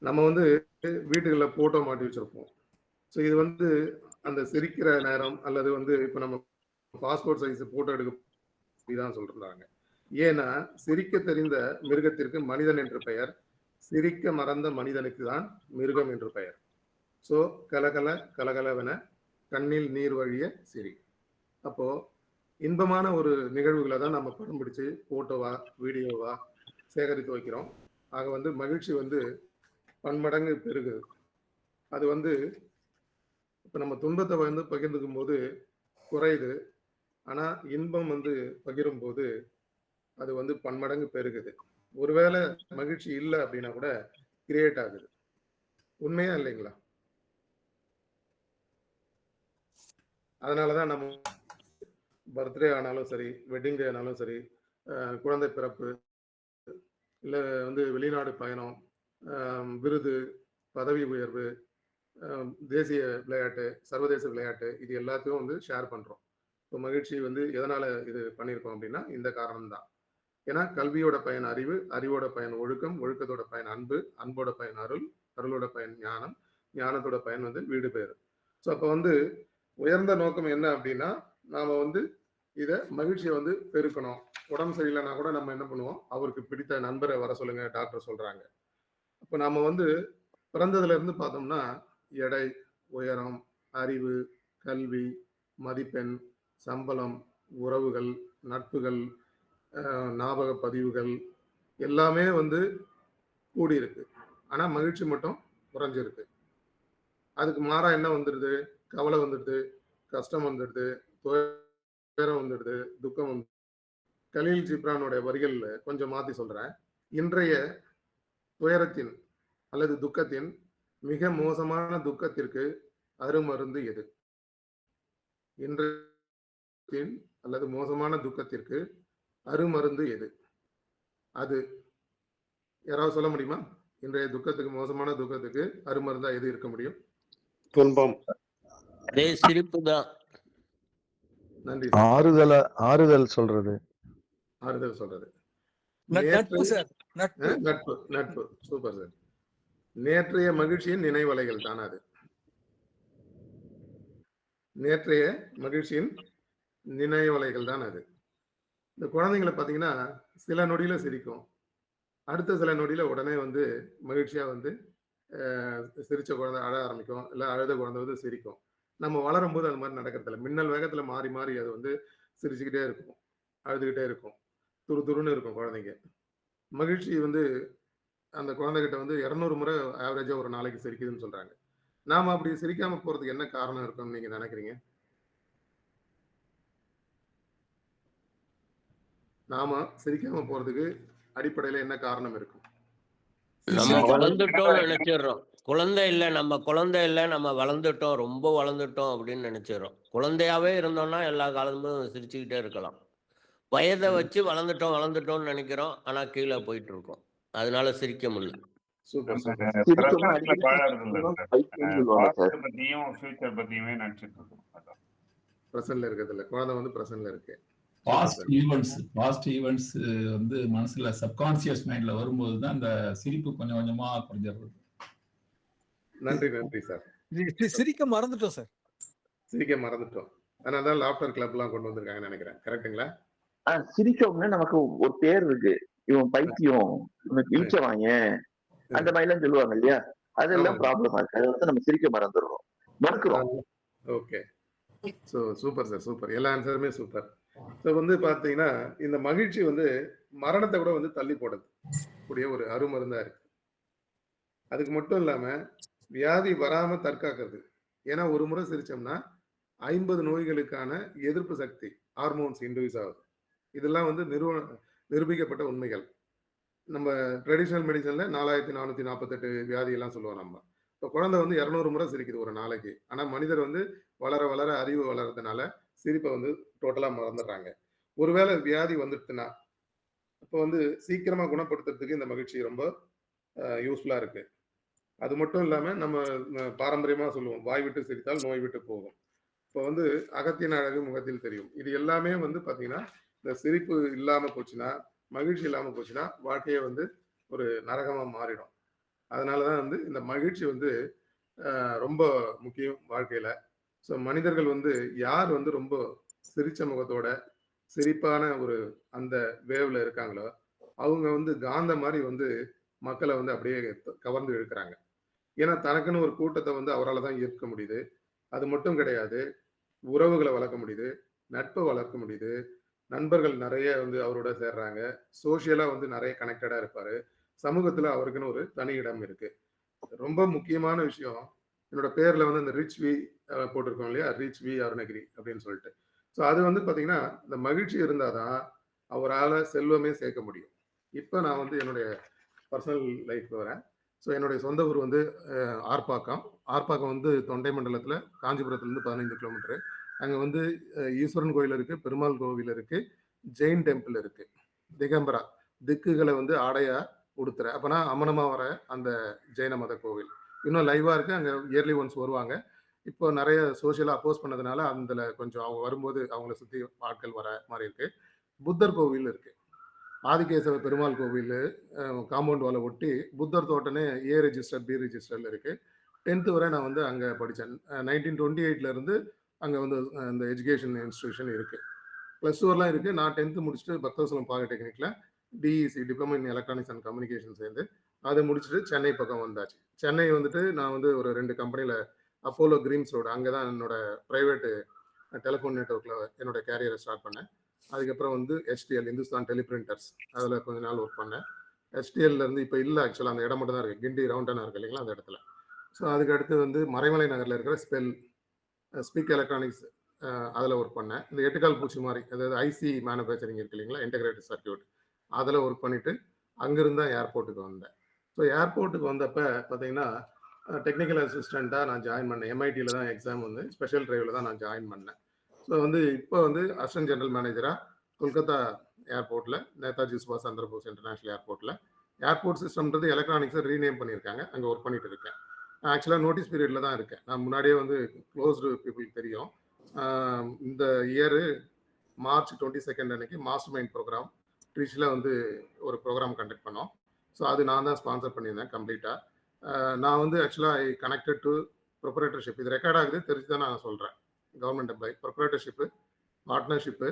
நம்ம வந்து வீட்டுகள்ல போட்டோ மாட்டி வச்சிருப்போம். ஸோ இது வந்து அந்த சிரிக்கிற நேரம் அல்லது வந்து இப்போ நம்ம பாஸ்போர்ட் சைஸ் போட்டோ எடுக்க தான் சொல்றாங்க. ஏன்னா சிரிக்க தெரிந்த மிருகத்திற்கு மனிதன் என்ற பெயர், சிரிக்க மறந்த மனிதனுக்கு தான் மிருகம் என்று பெயர். ஸோ கலகல கலகலவென கண்ணில் நீர் வழிய சிரி. அப்போ இன்பமான ஒரு நிகழ்வுகளை தான் நம்ம படம் பிடிச்சு போட்டோவா வீடியோவா சேகரித்து வைக்கிறோம். ஆக வந்து மகிழ்ச்சி வந்து பன்மடங்கு பெருகுது. அது வந்து இப்போ நம்ம துன்பத்தை வந்து பகிர்ந்துக்கும் போது குறையுது, ஆனால் இன்பம் வந்து பகிரும் போது அது வந்து பன்மடங்கு பெருகுது. ஒருவேளை மகிழ்ச்சி இல்லை அப்படின்னா கூட கிரியேட் ஆகுது. உண்மையா இல்லைங்களா? அதனாலதான் நம்ம பர்த்டே ஆனாலும் சரி, வெட்டிங் டே ஆனாலும் சரி, குழந்தை பிறப்பு, இல்லை வந்து வெளிநாடு பயணம், விருது, பதவி உயர்வு, தேசிய விளையாட்டு, சர்வதேச விளையாட்டு, இது எல்லாத்தையும் வந்து ஷேர் பண்றோம். இப்போ மகிழ்ச்சி வந்து எதனால இது பண்ணியிருக்கோம் அப்படின்னா இந்த காரணம் தான். ஏன்னா கல்வியோட பயன் அறிவு, அறிவோட பயன் ஒழுக்கம், ஒழுக்கத்தோட பயன் அன்பு, அன்போட பயன் அருள், அருளோட பயன் ஞானம், ஞானத்தோட பயன் வந்து வீடு பேரு. ஸோ அப்போ வந்து உயர்ந்த நோக்கம் என்ன அப்படின்னா நாம வந்து இதை மகிழ்ச்சியை வந்து பெருக்கணும். உடம்பு சரியில்லைன்னா கூட நம்ம என்ன பண்ணுவோம், அவருக்கு பிடித்த நண்பரை வர சொல்லுங்க, டாக்டர் சொல்றாங்க. அப்போ நாம வந்து பிறந்ததுல இருந்து பார்த்தோம்னா எடை, உயரம், அறிவு, கல்வி, மதிப்பெண், சம்பளம், உறவுகள், நட்புகள், ஞாபக பதிவுகள் எல்லாமே வந்து கூடியிருக்கு. ஆனா மகிழ்ச்சி மட்டும் குறைஞ்சிருக்கு. அதுக்கு மாறா என்ன வந்துடுது, கவலை வந்துடுது, கஷ்டம் வந்துடுது, துயரம் வந்துடுது, துக்கம் வந்து. கலீல் ஜிப்ரானுடைய வரிகள்ல கொஞ்சம் மாத்தி சொல்றேன். இன்றைய துயரத்தின் அல்லது துக்கத்தின் மிக மோசமான துக்கத்திற்கு அருமருந்து எது? இன்றைய அல்லது மோசமான துக்கத்திற்கு அருமருந்து எது? அது யாராவது சொல்ல முடியுமா? இன்றைய துக்கத்துக்கு, மோசமான துக்கத்துக்கு அருமருந்தா எது இருக்க முடியும்? துன்பம். அதே சிரிப்பு தான். நன்றி. ஆறுதல் சொல்றது. ஆறுதல் சொல்றது. நட்பு சார். நட்பு. நட்பு. Super sir. நேற்றைய மகிழ்ச்சியின் நினைவலைகள் தான் அது. நேற்றைய மகிழ்ச்சியின் நினைவலைகள் தான் அது. இந்த குழந்தைங்களை பார்த்தீங்கன்னா சில நொடியில சிரிக்கும், அடுத்த சில நொடியில உடனே வந்து மகிழ்ச்சியா வந்து சிரிச்ச குழந்தை அழ ஆரம்பிக்கும், இல்லை அழுத குழந்தை வந்து சிரிக்கும். நம்ம வளரும் போது அது மாதிரி நடக்கிறதில்ல. மின்னல் வேகத்துல மாறி மாறி அது வந்து சிரிச்சுக்கிட்டே இருக்கும், அழுதுகிட்டே இருக்கும், துரு துருன்னு இருக்கும் குழந்தைங்க. மகிழ்ச்சி வந்து அந்த குழந்தைகிட்ட வந்து 200 முறை ஆவரேஜா ஒரு நாளைக்கு சிரிக்குதுன்னு சொல்றாங்க. நாம அப்படி சிரிக்காம போறதுக்கு என்ன காரணம் இருக்கும்னு நீங்க நினைக்கிறீங்க? நாம சிரிக்காம போறதுக்கு அடிப்படையில என்ன காரணம் இருக்கும்? நம்ம வளர்ந்துட்டோம்னு நினைச்சிடுறோம். குழந்தை இல்லை, நம்ம குழந்தை இல்லை, நம்ம வளர்ந்துட்டோம், ரொம்ப வளர்ந்துட்டோம் அப்படின்னு நினைச்சிடுறோம். குழந்தையாவே இருந்தோம்னா எல்லா காலமும் சிரிச்சுக்கிட்டே இருக்கலாம். வயதை வச்சு வளர்ந்துட்டோம்னு நினைக்கிறோம், ஆனா கீழே போயிட்டு இருக்கோம். அதனால சிரிக்க முடியல. Super sir. பத்தியும் ஃபியூச்சர் பத்தியுமே நினைச்சிட்டு இருக்கோம். பிரசன்ட்ல இருக்கிறதுல குழந்தை வந்து பிரசன்ட்ல இருக்கு. பாஸ்ட் ஈவெண்ட்ஸ் வந்து மனசுல சப்கான்சியஸ் மைண்ட்ல வரும்போது தான் அந்த சிரிப்பு கொஞ்சம் கொஞ்சமா குறைஞ்சிருது. நன்றி சார். சிரிக்க மறந்துட்டோம் சார். சிரிக்க மறந்துட்டோம். அதனால தான் லாஃப்டர் கிளப் எல்லாம் கொண்டு வந்திருக்காங்கன்னு நினைக்கிறேன். கரெக்ட்டுங்களா? சிரிச்சோம்னா நமக்கு ஒரு பேர் இருக்கு, இவன் பைத்தியம், இவனுக்கு இழிச்சவாங்க, அந்த மாதிரி எல்லாம் சொல்லுவாங்க இல்லையா? அதெல்லாம் ப்ராப்ளமா இருக்கு. அதை வந்து நம்ம சிரிக்க மறக்கிறோம். ஓகே. Super sir, super. எல்லா ஆன்சருமே சூப்பர். ஸோ வந்து பார்த்தீங்கன்னா இந்த மகிழ்ச்சி வந்து மரணத்தை கூட வந்து தள்ளி போடுது கூடிய ஒரு அருமருந்தா இருக்கு. அதுக்கு மட்டும் இல்லாம வியாதி வராம தற்காக்கிறது. ஏன்னா ஒரு முறை சிரிச்சோம்னா 50 நோய்களுக்கான எதிர்ப்பு சக்தி, ஹார்மோன்ஸ் இன்டியூஸ் ஆகுது. இதெல்லாம் வந்து நிரூபிக்கப்பட்ட உண்மைகள். நம்ம ட்ரெடிஷ்னல் மெடிசன்ல 4448 வியாதி எல்லாம் சொல்லுவோம் நம்ம. இப்போ குழந்தை வந்து 200 முறை சிரிக்குது ஒரு நாளைக்கு. ஆனா மனிதர் வந்து வளர வளர அறிவு வளர்றதுனால சிரிப்பை வந்து டோட்டலா மறந்துடுறாங்க. ஒருவேளை வியாதி வந்துடுச்சுன்னா இப்போ வந்து சீக்கிரமா குணப்படுத்துறதுக்கு இந்த மகிழ்ச்சி ரொம்ப யூஸ்ஃபுல்லா இருக்கு. அது மட்டும் இல்லாம நம்ம பாரம்பரியமா சொல்லுவோம், வாய் விட்டு சிரித்தால் நோய் விட்டு போகும். இப்போ வந்து அகத்தின் அழகு முகத்தில் தெரியும். இது எல்லாமே வந்து பாத்தீங்கன்னா இந்த சிரிப்பு இல்லாம போச்சுன்னா, மகிழ்ச்சி இல்லாம போச்சுன்னா வாழ்க்கையே வந்து ஒரு நரகமா மாறிடும். அதனாலதான் வந்து இந்த மகிழ்ச்சி வந்து ரொம்ப முக்கியம் வாழ்க்கையில. ஸோ மனிதர்கள் வந்து யார் வந்து ரொம்ப சிரிச்ச முகத்தோட சிரிப்பான ஒரு அந்த வேவ்ல இருக்காங்களோ அவங்க வந்து காந்த மாதிரி வந்து மக்களை வந்து அப்படியே கவர்ந்து இழுக்கிறாங்க. ஏன்னா தனக்குன்னு ஒரு கூட்டத்தை வந்து அவரால் தான் ஈர்க்க முடியுது. அது மட்டும் கிடையாது, உறவுகளை வளர்க்க முடியுது, நட்பை வளர்க்க முடியுது, நண்பர்கள் நிறைய வந்து அவரோட சேர்றாங்க, சோஷியலா வந்து நிறைய கனெக்டடா இருப்பாரு, சமூகத்துல அவருக்குன்னு ஒரு தனி இடம் இருக்கு. ரொம்ப முக்கியமான விஷயம், என்னோட பேர்ல வந்து இந்த ரிச் வி போட்டிருக்கோம் இல்லையா, ரிச் வி அருணகிரி அப்படின்னு சொல்லிட்டு. ஸோ அது வந்து பார்த்தீங்கன்னா, இந்த மகிழ்ச்சி இருந்தாதான் அவரால் செல்வமே சேர்க்க முடியும். இப்போ நான் வந்து என்னுடைய பர்சனல் லைஃப் வரேன். ஸோ என்னுடைய சொந்த ஊர் வந்து ஆர்ப்பாக்கம். ஆர்ப்பாக்கம் வந்து தொண்டை மண்டலத்தில் காஞ்சிபுரத்துலேருந்து 15 கிலோமீட்டரு. அங்கே வந்து ஈஸ்வரன் கோயில் இருக்குது, பெருமாள் கோவில் இருக்குது, ஜெயின் டெம்பிள் இருக்குது. திகம்பரா திக்குகளை வந்து ஆடையாக உடுத்துற அப்போனா அமனமா வர அந்த ஜெயின மத கோவில் இன்னும் லைவாக இருக்குது. அங்கே இயர்லி ஒன்ஸ் வருவாங்க. இப்போ நிறைய சோஷியலாக அப்போஸ் பண்ணதுனால அதில் கொஞ்சம் அவங்க வரும்போது அவங்கள சுற்றி ஆட்கள் வர மாதிரி இருக்குது. புத்தர் கோவில் இருக்குது. ஆதிகேசவ பெருமாள் கோவில் காம்பவுண்ட் வாலை ஒட்டி புத்தர் தோட்டனே ஏ ரெஜிஸ்டர் பி ரெஜிஸ்டரில் இருக்குது. 10th வரை நான் வந்து அங்கே படித்தேன். 1928 அங்கே வந்து அந்த எஜுகேஷன் இன்ஸ்டியூஷன் இருக்குது. +2 வரலாம் இருக்குது. நான் 10th முடிச்சுட்டு பக்தவசலம் பாலிடெக்னிக்கில் DEC diploma in electronics and communication சேர்ந்து அதை முடிச்சுட்டு சென்னை பக்கம் வந்தாச்சு. சென்னை வந்துட்டு நான் வந்து ஒரு 2 கம்பெனியில் அப்போலோ கிரீம்ஸ் ரோடு அங்கே தான் என்னோட ப்ரைவேட்டு டெலிஃபோன் நெட்ஒர்க்கில் என்னோட கேரியரை ஸ்டார்ட் பண்ணேன். அதுக்கப்புறம் வந்து HTL இந்துஸ்தான் டெலிபிரிண்டர்ஸ் அதில் கொஞ்ச நாள் ஒர்க் பண்ணேன். HTLலேருந்து இப்போ இல்லை, ஆக்சுவலாக அந்த இடம் மட்டும் தான் இருக்குது, கிண்டி ரவுண்டானா இருக்குது இல்லைங்களா அந்த இடத்துல. ஸோ அதுக்கு அடுத்து வந்து மறைமலை நகரில் இருக்கிற ஸ்பீக் எலக்ட்ரானிக்ஸ் அதில் ஒர்க் பண்ணேன். இந்த எட்டுக்கால் பூச்சி மாதிரி, அதாவது ஐசி மேனுஃபேக்சரிங் இருக்குது இல்லைங்களா, இன்டெகிரேட்டட் சர்க்கியூட், அதில் ஒர்க் பண்ணிவிட்டு அங்கேருந்து தான் ஏர்போர்ட்டுக்கு வந்தேன். ஸோ ஏர்போர்ட்டுக்கு வந்தப்போ பார்த்தீங்கன்னா டெக்னிக்கல் அசிஸ்டண்ட்டாக நான் ஜாயின் பண்ணேன். MITயில் தான் எக்ஸாம் வந்து ஸ்பெஷல் ட்ரைவில் தான் நான் ஜாயின் பண்ணேன். ஸோ வந்து இப்போ வந்து அசிஸ்டன்ட் ஜெனரல் மேனேஜராக கொல்கத்தா ஏர்போர்ட்டில் நேதாஜி சுபாஷ் சந்திரபோஸ் இன்டர்நேஷ்னல் ஏர்போர்ட்டில் ஏர்போர்ட் சிஸ்டம்ன்றது எலக்ட்ரானிக்ஸை ரீநேம் பண்ணியிருக்காங்க, அங்கே ஒர்க் பண்ணிட்டு இருக்கேன். ஆக்சுவலாக நோட்டீஸ் பீரியடில் தான் இருக்கேன். நான் முன்னாடியே வந்து க்ளோஸ்டு பீப்புளுக்கு தெரியும். இந்த இயரு மார்ச் 22 அன்னைக்கு மாஸ்டர் மைண்ட் ப்ரோக்ராம் ட்ரிச்சில் வந்து ஒரு ப்ரோக்ராம் கண்டக்ட் பண்ணோம். ஸோ அது நான் தான் ஸ்பான்சர் பண்ணியிருந்தேன் கம்ப்ளீட்டாக. நான் வந்து ஆக்சுவலாக ஐ கனெக்டட் டு ப்ரொப்ரேட்டர்ஷிப். இது ரெக்கார்ட் ஆகுது, தெரிஞ்சு தான் நான் சொல்கிறேன். Government employee, proprietorship, partnership,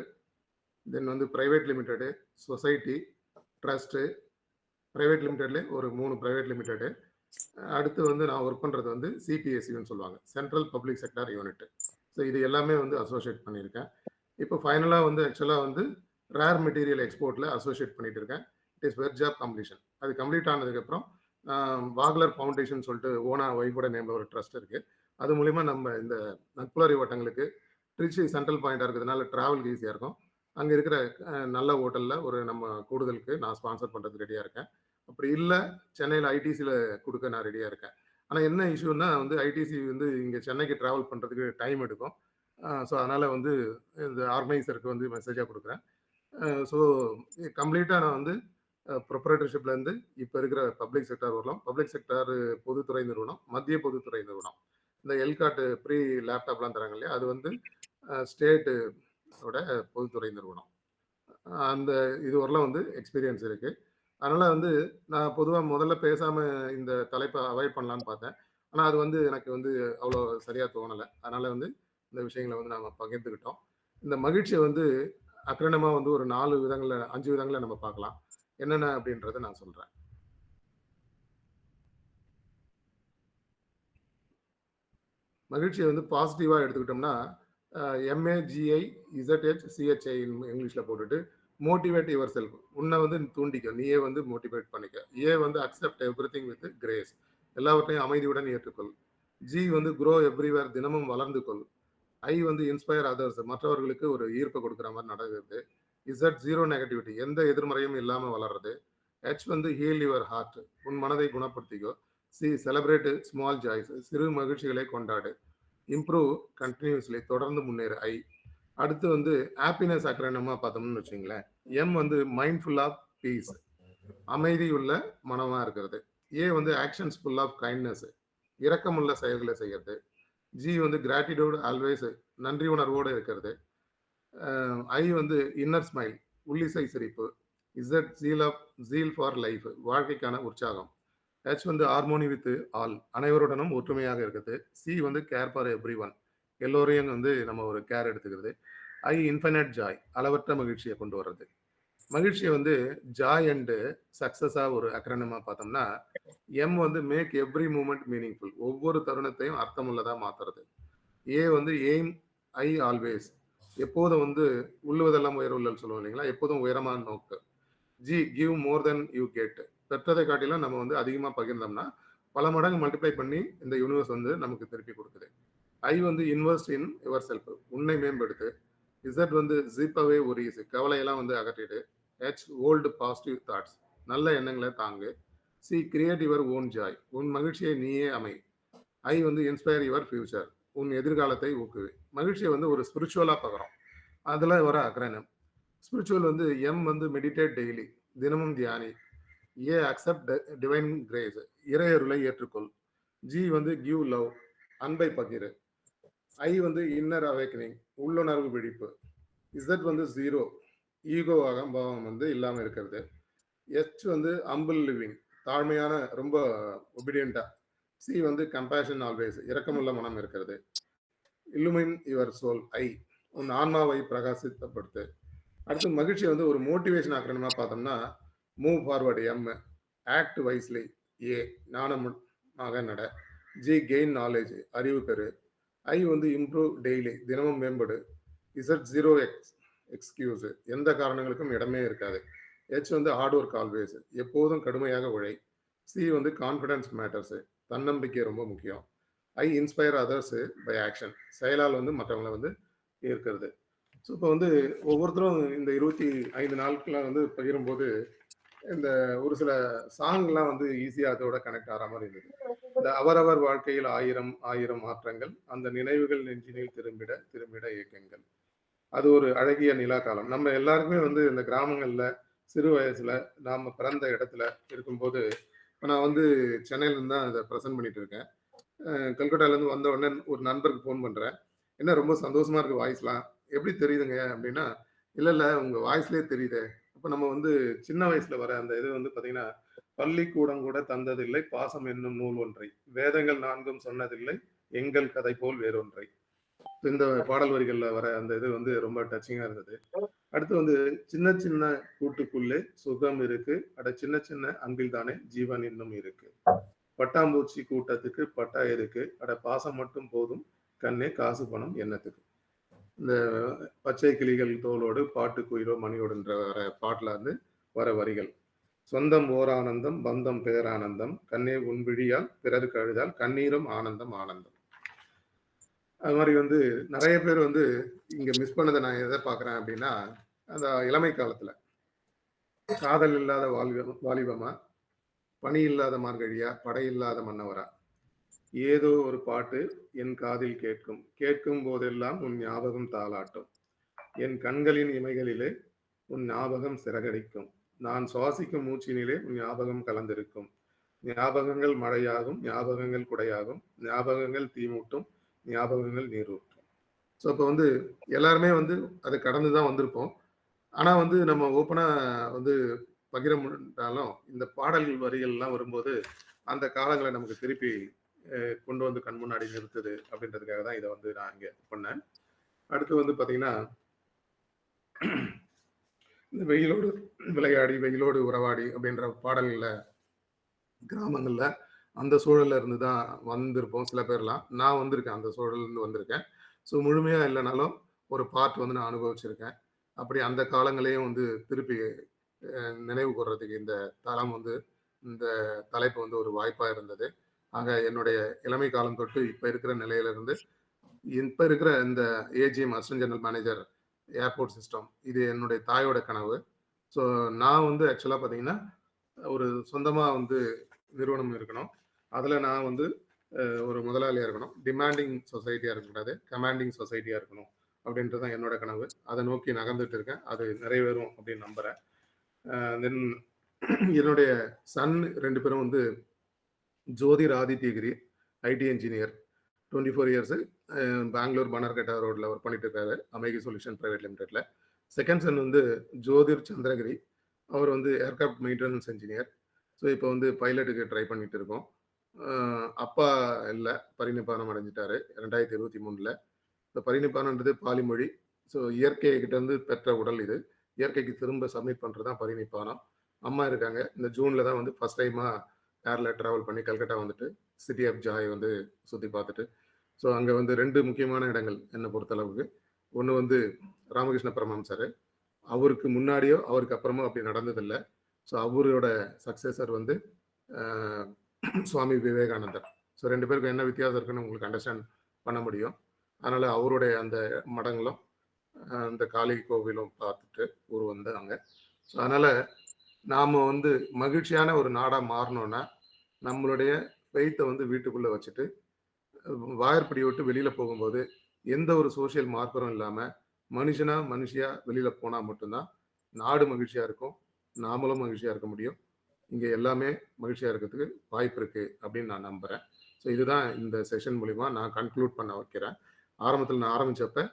then வந்து private limited, society, trust, private லிமிடெட்லேயே ஒரு 3 ப்ரைவேட் லிமிடெடு. அடுத்து வந்து நான் ஒர்க் பண்ணுறது வந்து CPSUன்னு சொல்லுவாங்க, central public sector unit. So இது எல்லாமே வந்து அசோசியேட் பண்ணியிருக்கேன். இப்போ ஃபைனலாக வந்து ஆக்சுவலாக வந்து ரேர் மெட்டீரியல் எக்ஸ்போர்ட்டில் அசோசியேட் பண்ணிட்டு இருக்கேன். It is verge of completion. அது கம்ப்ளீட் ஆனதுக்கப்புறம் வாக்லர் ஃபவுண்டேஷன் சொல்லிட்டு ஓனா ஒய்ஃபோட நேமில் ஒரு ட்ரஸ்ட் இருக்குது. அது மூலிமா நம்ம இந்த நட்புலரி வட்டங்களுக்கு ட்ரிச்சி சென்ட்ரல் பாயிண்டாக இருக்கிறதுனால ட்ராவலுக்கு ஈஸியாக இருக்கும். அங்கே இருக்கிற நல்ல ஹோட்டலில் ஒரு நம்ம கூடுதலுக்கு நான் ஸ்பான்சர் பண்ணுறதுக்கு ரெடியாக இருக்கேன். அப்படி இல்லை சென்னையில் ஐடிசியில் கொடுக்க நான் ரெடியாக இருக்கேன். ஆனால் என்ன இஷ்யூன்னா வந்து ஐடிசி வந்து இங்கே சென்னைக்கு ட்ராவல் பண்ணுறதுக்கு டைம் எடுக்கும். ஸோ அதனால் வந்து இந்த ஆர்கனைசருக்கு வந்து மெசேஜாக கொடுக்குறேன். ஸோ கம்ப்ளீட்டாக நான் வந்து ப்ரொப்ரேட்டர்ஷிப்லேருந்து இப்போ இருக்கிற பப்ளிக் செக்டார் வரலாம். பப்ளிக் செக்டார் பொதுத்துறை நிறுவனம், மத்திய பொதுத்துறை நிறுவனம், இந்த எல்காட்டு ப்ரீ லேப்டாப்லாம் தராங்க இல்லையா, அது வந்து ஸ்டேட்டோட பொதுத்துறை நிறுவனம். அந்த இது வரலாம் வந்து எக்ஸ்பீரியன்ஸ் இருக்குது. அதனால் வந்து நான் பொதுவாக முதல்ல பேசாமல் இந்த தலைப்பை அவாய்ட் பண்ணலான்னு பார்த்தேன். ஆனால் அது வந்து எனக்கு வந்து அவ்வளோ சரியாக தோணலை. அதனால் வந்து இந்த விஷயங்களை வந்து நம்ம பகிர்ந்துக்கிட்டோம். இந்த மகிழ்ச்சியை வந்து அக்ரணமாக வந்து ஒரு 4 விதங்களில் 5 விதங்களில் நம்ம பார்க்கலாம். என்னென்ன அப்படின்றத நான் சொல்கிறேன். மகிழ்ச்சியை வந்து பாசிட்டிவாக எடுத்துக்கிட்டோம்னா MAGIZHCHI இங்கிலீஷில் போட்டுட்டு மோட்டிவேட் யுவர் செல்ஃப், உன்னை வந்து தூண்டிக்க, நீயே வந்து மோட்டிவேட் பண்ணிக்க. ஏ வந்து அக்செப்ட் எவ்ரிதிங் வித் கிரேஸ், எல்லாவற்றையும் அமைதியுடன் ஏற்றுக்கொள். G வந்து க்ரோ எவ்ரிவேர், தினமும் வளர்ந்து கொள். I வந்து இன்ஸ்பயர் அதர்ஸ், மற்றவர்களுக்கு ஒரு ஈர்ப்பை கொடுக்குற மாதிரி நடக்குது. Z ஜீரோ நெகட்டிவிட்டி, எந்த எதிர்மறையும் இல்லாமல் வளர்றது. H வந்து ஹீல் யுவர் ஹார்ட், உன் மனதை குணப்படுத்திக்கோ. C செலிப்ரேட் ஸ்மால் ஜாய்ஸ், சிறு மகிழ்ச்சிகளை கொண்டாடு. இம்ப்ரூவ் கண்டினியூஸ்லி, தொடர்ந்து முன்னேறு. I அடுத்து வந்து ஹாப்பினஸ் அக்ரனமாக பார்த்தோம்னு வச்சுங்களேன். M வந்து மைண்ட்ஃபுல் ஆஃப் பீஸ், அமைதியுள்ள மனமாக இருக்கிறது. A வந்து ஆக்ஷன்ஸ் ஃபுல் ஆஃப் கைண்ட்னஸ், இரக்கமுள்ள செயல்களை செய்யறது. G வந்து கிராட்டிடியூட் ஆல்வேஸ், நன்றி உணர்வோடு இருக்கிறது. I வந்து இன்னர் ஸ்மைல், உள்ளிசை சிரிப்பு. Z ஜீல் ஃபார் லைஃப், வாழ்க்கைக்கான உற்சாகம். H வந்து ஹார்மோனி வித் ஆல், அனைவருடனும் ஒற்றுமையாக இருக்குது. C வந்து கேர் ஃபார் எவ்ரி ஒன், எல்லோரையும் வந்து நம்ம ஒரு கேர் எடுத்துக்கிறது. I இன்ஃபைனைட் ஜாய், அளவற்ற மகிழ்ச்சியை கொண்டு வர்றது. மகிழ்ச்சியை வந்து ஜாய் அண்ட் சக்சஸா ஒரு அக்ரனமா பார்த்தோம்னா, எம் வந்து மேக் எவ்ரி மூமெண்ட் மீனிங்ஃபுல், ஒவ்வொரு தருணத்தையும் அர்த்தமுள்ளதா மாத்துறது. ஏ வந்து எய்ம் ஐ ஆல்வேஸ், எப்போதும் வந்து உள்ளுவதெல்லாம் உயர்வுள்ளன்னு சொல்லுவோம் இல்லைங்களா, எப்போதும் உயரமான நோக்கு. G give more then you get, பெற்றதை காட்டிலும் நம்ம வந்து அதிகமாக பகிர்ந்தோம்னா பல மடங்கு மல்டிப்ளை பண்ணி இந்த யூனிவர்ஸ் வந்து நமக்கு திருப்பி கொடுக்குது. ஐ வந்து இன்வெஸ்ட் இன் யுவர் செல்ஃப், உன்னை மேம்படுத்து. இசட் வந்து ஜிப் அவே ஒரிஸ், கவலையெல்லாம் வந்து அகற்றிடு. ஹெச் ஓல்டு பாசிட்டிவ் தாட்ஸ், நல்ல எண்ணங்களை தாங்கு. C create your own Joy, உன் மகிழ்ச்சியை நீயே அமை. ஐ வந்து இன்ஸ்பயர் யுவர் ஃபியூச்சர், உன் எதிர்காலத்தை ஊக்குவி. மகிழ்ச்சியை வந்து ஒரு ஸ்பிரிச்சுவலாக பார்க்குறோம், அதில் வர அக்ரனம். ஸ்பிரிச்சுவல் வந்து எம் வந்து மெடிடேட் டெய்லி, தினமும் தியானி. ஏ அக்செப்ட் டிவைன் கிரேஸ், இறையருளை ஏற்றுக்கொள். ஜி வந்து கிவ் லவ், அன்பை பகிரு. ஐ வந்து இன்னர் அவேக்கனிங், உள்ளுணர்வு விழிப்பு. இசட் வந்து ஜீரோ, ஈகோ அகம்பாவம் வந்து இல்லாமல் இருக்கிறது. எச் வந்து அம்பிள் லிவிங், தாழ்மையான ரொம்ப ஒபீடியண்டா. சி வந்து கம்பேஷன் ஆல்வேஸ், இரக்கமுள்ள மனம் இருக்கிறது. இல்லுமின் யுவர் சோல், ஐ உன் ஆன்மாவை பிரகாசித்தப்படுத்து. அடுத்து மகிழ்ச்சி வந்து ஒரு மோட்டிவேஷன் ஆக்கணுமா பார்த்தோம்னா, move forward M, act wisely A, ஞானமாக நட. ஜி கெயின் நாலேஜ், அறிவு பெறு. ஐ வந்து இம்ப்ரூவ் டெய்லி, தினமும் மேம்படு. இசட் ஜீரோ எக்ஸ்கியூஸ், எந்த காரணங்களுக்கும் இடமே இருக்காது. ஹெச் வந்து ஹார்ட் ஒர்க் ஆல்வேஸ், எப்போதும் கடுமையாக உழை. சி வந்து கான்ஃபிடன்ஸ் மேட்டர்ஸ், தன்னம்பிக்கை ரொம்ப முக்கியம். ஐ இன்ஸ்பயர் அதர்ஸ் பை ஆக்ஷன், செயலால் வந்து மற்றவங்களை வந்து இருக்கிறது. ஸோ இப்போ வந்து ஒவ்வொருத்தரும் இந்த 25 நாட்களை வந்து பகிரும்போது இந்த ஒரு சில சாங்லாம் வந்து ஈஸியாக அதோட கனெக்ட் ஆகிற மாதிரி இருந்தது. இந்த அவரவர் வாழ்க்கையில் ஆயிரம் ஆயிரம் மாற்றங்கள், அந்த நினைவுகள் நெஞ்சினில் திரும்பிட திரும்பிட இயக்கங்கள். அது ஒரு அழகிய நிலா காலம். நம்ம எல்லாருக்குமே வந்து இந்த கிராமங்கள்ல சிறு வயசுல நாம பிறந்த இடத்துல இருக்கும்போது, இப்போ நான் வந்து சென்னையிலேருந்து தான் இதை ப்ரெசென்ட் பண்ணிட்டு இருக்கேன். கல்கட்டாலேருந்து வந்த உடனே ஒரு நண்பருக்கு ஃபோன் பண்ணுறேன், என்ன ரொம்ப சந்தோஷமா இருக்கு வாய்ஸ்லாம், எப்படி தெரியுதுங்க அப்படின்னா, இல்லை இல்லை உங்கள் வாய்ஸ்லேயே தெரியுது. அப்போ நம்ம வந்து சின்ன வயசுல வர அந்த இது வந்து பார்த்தீங்கன்னா, பள்ளிக்கூடம் கூட தந்ததில்லை பாசம் என்னும் நூல் ஒன்றை, வேதங்கள் 4 சொன்னதில்லை எங்கள் கதை போல் வேறொன்றை. இந்த பாடல் வரிகள்ல வர அந்த இது வந்து ரொம்ப டச்சிங்கா இருந்தது. அடுத்து வந்து சின்ன சின்ன கூட்டுக்குள்ளே சுகம் இருக்கு, அட சின்ன சின்ன அன்பில் தானே ஜீவன் இன்னும் இருக்கு. பட்டாம்பூச்சி கூட்டத்துக்கு பட்டா இருக்கு, அட பாசம் மட்டும் போதும் கண்ணே காசு பணம் எண்ணத்துக்கு. இந்த பச்சை கிளிகள் தோளோடு பாட்டு குயிலோ மணியோடுன்ற வர பாட்டுல இருந்து வர வரிகள். சொந்தம் ஓர் ஆனந்தம், பந்தம் பேரானந்தம், கண்ணே உன் விழியால் பிறருக்கு அழுதால் கண்ணீரும் ஆனந்தம் ஆனந்தம். அது மாதிரி வந்து நிறைய பேர் வந்து இங்க மிஸ் பண்ணதை நான் எதை பார்க்குறேன் அப்படின்னா, அந்த இளமை காலத்துல காதல் இல்லாத வாலிபமா, பணி இல்லாத மார்கழியா, படை இல்லாத மன்னவரா, ஏதோ ஒரு பாட்டு என் காதில் கேட்கும், கேட்கும் போதெல்லாம் உன் ஞாபகம் தாளாட்டும், என் கண்களின் இமைகளிலே உன் ஞாபகம் சிறகடிக்கும், நான் சுவாசிக்கும் மூச்சினிலே உன் ஞாபகம் கலந்திருக்கும், ஞாபகங்கள் மழையாகும், ஞாபகங்கள் குடையாகும், ஞாபகங்கள் தீமூட்டும், ஞாபகங்கள் நீரூற்றும். ஸோ இப்போ வந்து எல்லாருமே வந்து அதை கடந்து தான் வந்திருப்போம். ஆனால் வந்து நம்ம ஓப்பனாக வந்து பகிர முடிந்தாலும் இந்த பாடல்கள் வரிகள்லாம் வரும்போது அந்த காலங்களை நமக்கு திருப்பி கொண்டு வந்து கண் முன்னாடி நிறுத்துது அப்படின்றதுக்காக தான் இதை வந்து நான் இங்கே பண்ணேன். அடுத்து வந்து பார்த்தீங்கன்னா, இந்த வெயிலோடு விளையாடி வெயிலோடு உறவாடி அப்படின்ற பாடல்களில் கிராமங்களில் அந்த சூழல்ல இருந்து தான் வந்திருப்போம் சில பேர்லாம். நான் வந்திருக்கேன், அந்த சூழல்லேருந்து வந்திருக்கேன். ஸோ முழுமையாக இல்லைனாலும் ஒரு பார்ட் வந்து நான் அனுபவிச்சிருக்கேன். அப்படி அந்த காலங்களையும் வந்து திருப்பி நினைவு கூர்றதுக்கு இந்த தளம் வந்து, இந்த தலைப்பு வந்து ஒரு வாய்ப்பாக இருந்தது. ஆக என்னுடைய இளமை காலம் தொட்டு இப்போ இருக்கிற நிலையிலிருந்து, இப்போ இருக்கிற இந்த AGM assistant general manager airport system, இது என்னுடைய தாயோட கனவு. ஸோ நான் வந்து ஆக்சுவலாக பார்த்தீங்கன்னா ஒரு சொந்தமாக வந்து நிறுவனம் இருக்கணும், அதில் நான் வந்து ஒரு முதலாளியாக இருக்கணும், டிமாண்டிங் சொசைட்டியாக இருக்கக்கூடாது, கமாண்டிங் சொசைட்டியாக இருக்கணும் அப்படின்றது தான் என்னோட கனவு. அதை நோக்கி நகர்ந்துட்டு இருக்கேன், அது நிறைவேறும் அப்படின்னு நம்புகிறேன். தென் என்னுடைய சன் 2 பேரும் வந்து ஜோதிர் ஆதித்யகிரி, ID engineer, 24 years, Bangalore Bannerghatta ரோட்டில் ஒர்க் பண்ணிட்டு இருக்காரு, அமேகி சொல்யூஷன் ப்ரைவேட் லிமிடெட்டில். செகண்ட் சன் வந்து ஜோதிர் சந்திரகிரி, அவர் வந்து ஏர்கிராஃப்ட் மெயின்டெனன்ஸ் இன்ஜினியர். ஸோ இப்போ வந்து பைலட்டுக்கு ட்ரை பண்ணிட்டு இருக்கோம். அப்பா இல்லை, பரிநிப்பானம் அடைஞ்சிட்டாரு 2023. இந்த பரிநிப்பானன்றது பாலிமொழி. ஸோ இயற்கைகிட்ட இருந்து பெற்ற உடல் இது. இயற்கைக்கு திரும்ப சப்மிட் பண்ணுறது தான் பரிணிப்பானம். அம்மா இருக்காங்க. இந்த ஜூனில் தான் வந்து ஃபஸ்ட் டைமாக ஏரில் ட்ராவல் பண்ணி கல்கட்டா வந்துட்டு சிட்டி ஆஃப் ஜாய் வந்து சுற்றி பார்த்துட்டு, ஸோ அங்கே வந்து 2 முக்கியமான இடங்கள் என்னை பொறுத்தளவுக்கு. ஒன்று வந்து ராமகிருஷ்ண பரமஹம்சர். அவருக்கு முன்னாடியோ அவருக்கு அப்புறமோ அப்படி நடந்ததில்லை. ஸோ அவரோட சக்ஸஸர் வந்து சுவாமி விவேகானந்தர். ஸோ 2 பேருக்கும் என்ன வித்தியாசம் இருக்குன்னு உங்களுக்கு அண்டர்ஸ்டாண்ட் பண்ண முடியும். அதனால் அவருடைய அந்த மடங்களும் அந்த காளி கோவிலும் பார்த்துட்டு ஊர் வந்தாங்க. ஸோ அதனால் நாம் வந்து மகிழ்ச்சியான ஒரு நாடாக மாறணும்னா நம்மளுடைய ஃபெய்த்தை வந்து வீட்டுக்குள்ளே வச்சுட்டு வாயற்படி விட்டு வெளியில் போகும்போது எந்த ஒரு சோஷியல் மார்க்கரும் இல்லாமல் மனுஷியாக வெளியில் போனால் மட்டும்தான் நாடு மகிழ்ச்சியாக இருக்கும், நாமளும் மகிழ்ச்சியாக இருக்க முடியும். இங்கே எல்லாமே மகிழ்ச்சியாக இருக்கிறதுக்கு வாய்ப்பு இருக்குது அப்படின்னு நான் நம்புகிறேன். ஸோ இதுதான் இந்த செஷன் மூலிமா நான் கன்க்ளூட் பண்ண வைக்கிறேன். ஆரம்பத்தில் நான் ஆரம்பித்தப்ப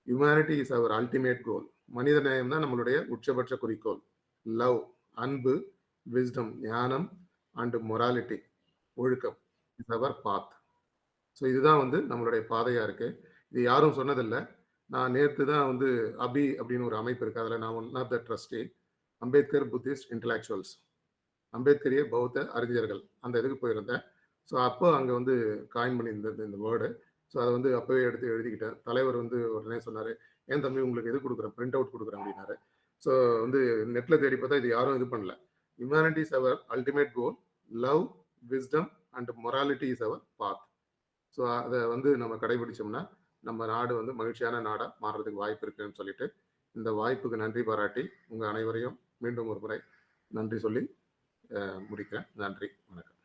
humanity is our ultimate goal. மனித நேயம் தான் நம்மளுடைய உச்சபட்ச குறிக்கோள். லவ், அன்பு, விஸ்டம், ஞானம் அண்டு மொராலிட்டி, ஒழுக்கம் இஸ் அவர் பாத். ஸோ இதுதான் வந்து நம்மளுடைய பாதையாக இருக்குது. இது யாரும் சொன்னதில்லை. நான் நேற்று தான் வந்து அபி அப்படின்னு ஒரு அமைப்பு இருக்குது, அதில் நான் one of the trustee. Ambedkar Buddhist intellectuals, அம்பேத்கரிய பௌத்த அறிஞர்கள், அந்த இதுக்கு போயிருந்தேன். ஸோ அப்போ அங்கே வந்து காயின் பண்ணியிருந்தது இந்த வேர்டு. ஸோ அதை வந்து அப்போவே எடுத்து எழுதிக்கிட்டேன். தலைவர் வந்து உடனே சொன்னார், ஏன் தம்பி உங்களுக்கு எது கொடுக்குறேன், பிரிண்ட் அவுட் கொடுக்குறேன் அப்படின்னாரு. ஸோ வந்து நெட்டில் தேடி பார்த்தா இது யாரும் இது பண்ணல. Humanity is our ultimate goal, love, wisdom and morality is our path. So அதை வந்து நம்ம கடைபிடிச்சோம்னா நம்ம நாடு வந்து மகிழ்ச்சியான நாடாக மாறுறதுக்கு வாய்ப்பு இருக்குன்னு சொல்லிட்டு இந்த வாய்ப்புக்கு நன்றி பாராட்டி உங்கள் அனைவரையும் மீண்டும் ஒரு முறை நன்றி சொல்லி முடிக்கிறேன். நன்றி, வணக்கம்.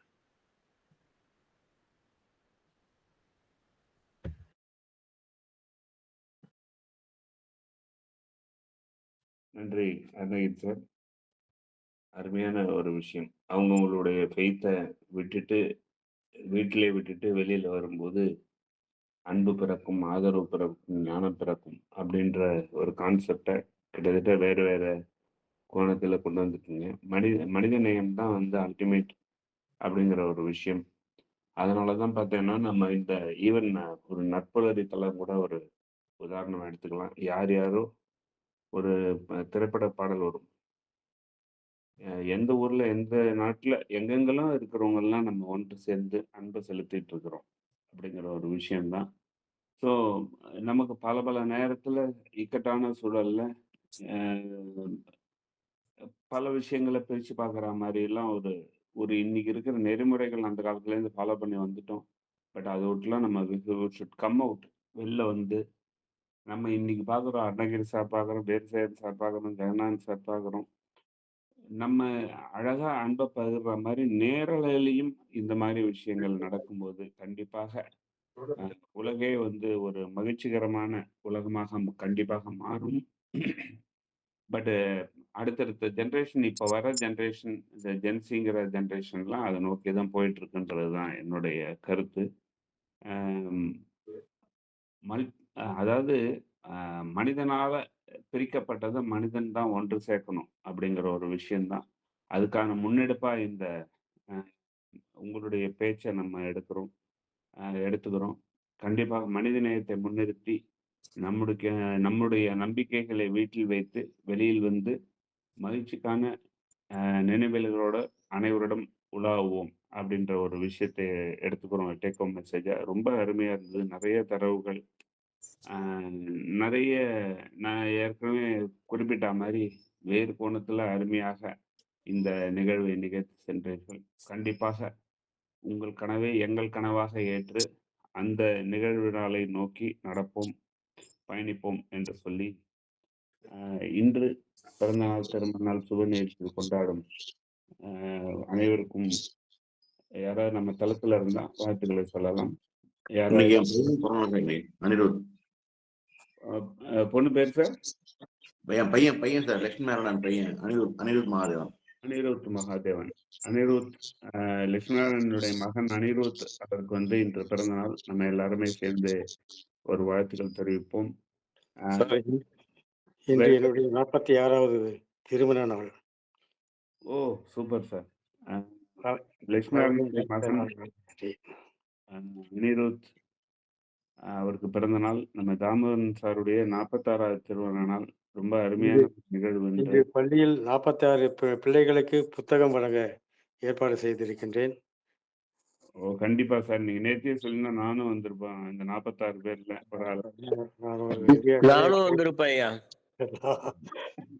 நன்றி அருணகிரி சார். அருமையான ஒரு விஷயம். அவங்கவுங்களுடைய ஃபெய்த்தை விட்டுட்டு வீட்டிலே விட்டுட்டு வெளியில் வரும்போது அன்பு பிறக்கும், ஆதரவு பிறக்கும், ஞானம் பிறக்கும் அப்படின்ற ஒரு கான்செப்டை கிட்டத்தட்ட வேறு வேறு கோணத்தில் கொண்டு வந்துருக்கீங்க. மனித நேயம் தான் வந்து அல்டிமேட் அப்படிங்கிற ஒரு விஷயம். அதனால தான் பார்த்தீங்கன்னா நம்ம இந்த ஈவன் ஒரு நட்புறதி தளம் கூட ஒரு உதாரணம் எடுத்துக்கலாம். யாரோ ஒரு திரைப்பட பாடல் வரும், எந்த ஊர்ல எந்த நாட்டுல எங்கெங்கெல்லாம் இருக்கிறவங்கெல்லாம் நம்ம ஒன்று சேர்ந்து அன்பை செலுத்திட்டு இருக்கிறோம் அப்படிங்கிற ஒரு விஷயம்தான். ஸோ நமக்கு பல பல நேரத்துல இக்கட்டான சூழல்ல பல விஷயங்களை பிரிச்சு பார்க்குற மாதிரி எல்லாம் ஒரு ஒரு இன்னைக்கு இருக்கிற நெறிமுறைகள் அந்த காலத்துல இருந்து ஃபாலோ பண்ணி வந்துட்டோம். பட் அதை விட்டுலாம் நம்ம ஷுட் கம் அவுட், வெளில வந்து நம்ம இன்னைக்கு பார்க்குறோம், அருணகிரி சார் பார்க்குறோம், வேல்சேகர் சார் பார்க்குறோம், ஜெகநாதன் சார் பார்க்குறோம். நம்ம அழகா அன்பை பகிர்ற மாதிரி நேரலையிலையும் இந்த மாதிரி விஷயங்கள் நடக்கும்போது கண்டிப்பாக உலகே வந்து ஒரு மகிழ்ச்சிகரமான உலகமாக கண்டிப்பாக மாறும். பட் அடுத்தடுத்த ஜென்ரேஷன், இப்போ வர ஜென்ரேஷன், இந்த ஜென்சிங்கிற ஜென்ரேஷன்லாம் அதை நோக்கி தான் போயிட்டு இருக்குன்றது தான் என்னுடைய கருத்து. அதாவது மனிதனால பிரிக்கப்பட்டதை மனிதன் தான் ஒன்று சேர்க்கணும் அப்படிங்கிற ஒரு விஷயம்தான். அதுக்கான முன்னெடுப்பா இந்த உங்களுடைய பேச்சை நம்ம எடுத்துக்கிறோம். கண்டிப்பாக மனித நேயத்தை முன்னிறுத்தி நம்முடைய நம்பிக்கைகளை வீட்டில் வைத்து வெளியில் வந்து மகிழ்ச்சிக்கான நினைவுகளோட அனைவரிடம் உலாவுவோம் அப்படின்ற ஒரு விஷயத்தை எடுத்துக்கிறோம். டேக் ஹோம் மெசேஜா ரொம்ப அருமையா இருந்தது. நிறைய தரவுகள், நிறைய நான் ஏற்கனவே குறிப்பிட்ட மாதிரி வேறு கோணத்துல அருமையாக இந்த நிகழ்வை நிகழ்த்தி சென்றீர்கள். கண்டிப்பாக உங்கள் கனவை எங்கள் கனவாக ஏற்று அந்த நிகழ்வு நாளை நோக்கி நடப்போம், பயணிப்போம் என்று சொல்லி இன்று பிறந்தநாள், திருமண நாள், சுப நிகழ்ச்சிகள் கொண்டாடும் அனைவருக்கும் யாராவது நம்ம தளத்துல இருந்தா வாழ்த்துக்களை சொல்லலாம். அனிருத் பொண்ணு பேர் சார்? பையன் சார், லட்சுமி நாராயணன் பையன் அனிருத் மகாதேவன். அனிருத் லட்சுமிநாராயணனுடைய மகன் அனிருத் அவருக்கு வந்து இன்று பிறந்த நாள். நம்ம எல்லாருமே சேர்ந்து ஒரு வாழ்த்துக்கள் தெரிவிப்போம். இன்று என்னுடைய 46வது திருமண நாள். ஓ சூப்பர் சார். லட்சுமிநாராயணனுடைய மகன் அனிருத் அவருக்கு பிறந்த நாள். நம்ம தாமோதரன் சாருடைய 46வது திருமண நாள். ரொம்ப அருமையான நிகழ்வு. இன்று பள்ளியில் 46 பிள்ளைகளுக்கு புத்தகம் வழங்க ஏற்பாடு செய்திருக்கின்றேன். ஓ, கண்டிப்பா சார். நீங்க நேத்தியே சொல்லினா நானும் வந்திருப்பேன் இந்த 46 பேர்ல ஒரு ஆள். நான் ஒரு நிறைய நானும் வந்திருப்பேன் ஐயா.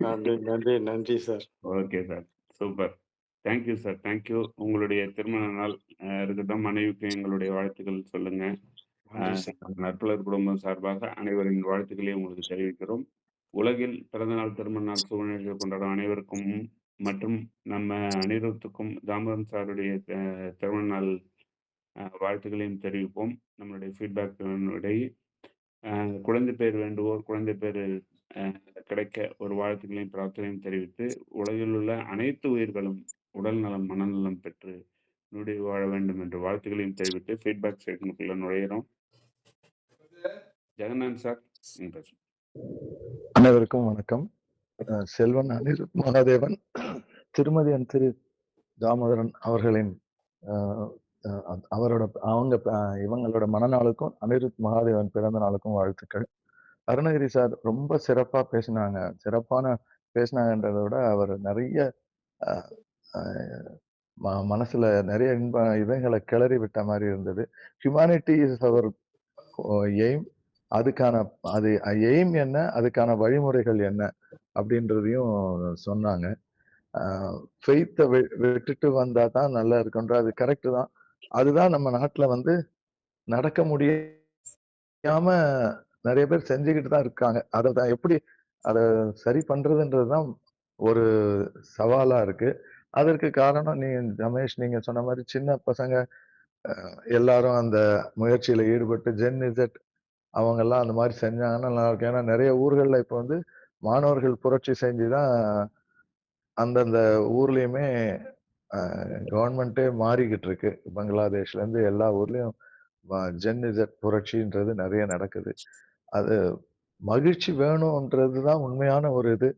நன்றி நன்றி நன்றி sir. Okay sir, super. Thank you sir, thank you. உங்களுடைய திருமண நாள் இருக்கட்டும். மனைவிக்கு எங்களுடைய வாழ்த்துக்கள் சொல்லுங்க. நன்றி சார். நற்பலர் குடும்பம் சார்பாக அனைவரின் வாழ்த்துக்களையும் உங்களுக்கு தெரிவிக்கிறோம். உலகில் பிறந்தநாள் திருமண நாள் சூழ்நிலைகள் கொண்டாடும் அனைவருக்கும் மற்றும் நம்ம அனிருத்துக்கும் தாமோதரன் சாருடைய திருமண நாள் வாழ்த்துக்களையும் தெரிவிப்போம். நம்மளுடைய ஃபீட்பேக் குழந்தை பேர் வேண்டுவோர் குழந்தை பேர் கிடைக்க ஒரு வாழ்த்துக்களையும் பிரார்த்தனையும் தெரிவித்து, உலகில் உள்ள அனைத்து உயிர்களும் உடல் நலம் மனநலம் பெற்று நொடி வாழ வேண்டும் என்ற வாழ்த்துக்களையும் தெரிவித்து ஃபீட்பேக் செக்ஷனுக்குள்ள நுழையிறோம். ஜெகநாத் சார், நீங்க பேசுங்க. அனைவருக்கும் வணக்கம். செல்வன் அனிருத் மகாதேவன் திருமதி திரு தாமோதரன் அவர்களின் இவங்களோட மனநாளுக்கும் அனிருத் மகாதேவன் பிறந்த நாளுக்கும் வாழ்த்துக்கள். அருணகிரி சார் ரொம்ப சிறப்பா பேசினாங்கன்றதை விட அவர் நிறைய மனசுல நிறைய இதங்களை கிளறி விட்ட மாதிரி இருந்தது. Humanity is our aim. அதுக்கான எய்ம் என்ன, அதுக்கான வழிமுறைகள் என்ன அப்படின்றதையும் சொன்னாங்க. ஃபெய்த்தை விட்டுட்டு வந்தா தான் நல்லா இருக்குன்ற அது கரெக்டு தான். அதுதான் நம்ம நாட்டுல நடக்க முடியாம நிறைய பேர் செஞ்சுக்கிட்டு தான் இருக்காங்க. அதை எப்படி அதை சரி பண்றதுன்றதுதான் ஒரு சவாலா இருக்கு. அதற்கு காரணம் ரமேஷ் நீங்க சொன்ன மாதிரி சின்ன பசங்க எல்லாரும் அந்த முயற்சியில ஈடுபட்டு ஜென் இசட் அவங்க எல்லாம் அந்த மாதிரி செஞ்சாங்கன்னா நல்லா இருக்கும். ஏன்னா நிறைய ஊர்கள்ல இப்ப மாணவர்கள் புரட்சி செஞ்சுதான் அந்தந்த ஊர்லயுமே கவர்மெண்ட்டே மாறிக்கிட்டு இருக்கு. பங்களாதேஷ்ல இருந்து எல்லா ஊர்லயும் ஜென் இசட் புரட்சின்றது நிறைய நடக்குது. அது மகிழ்ச்சி வேணும்ன்றதுதான் உண்மையான ஒரு இது.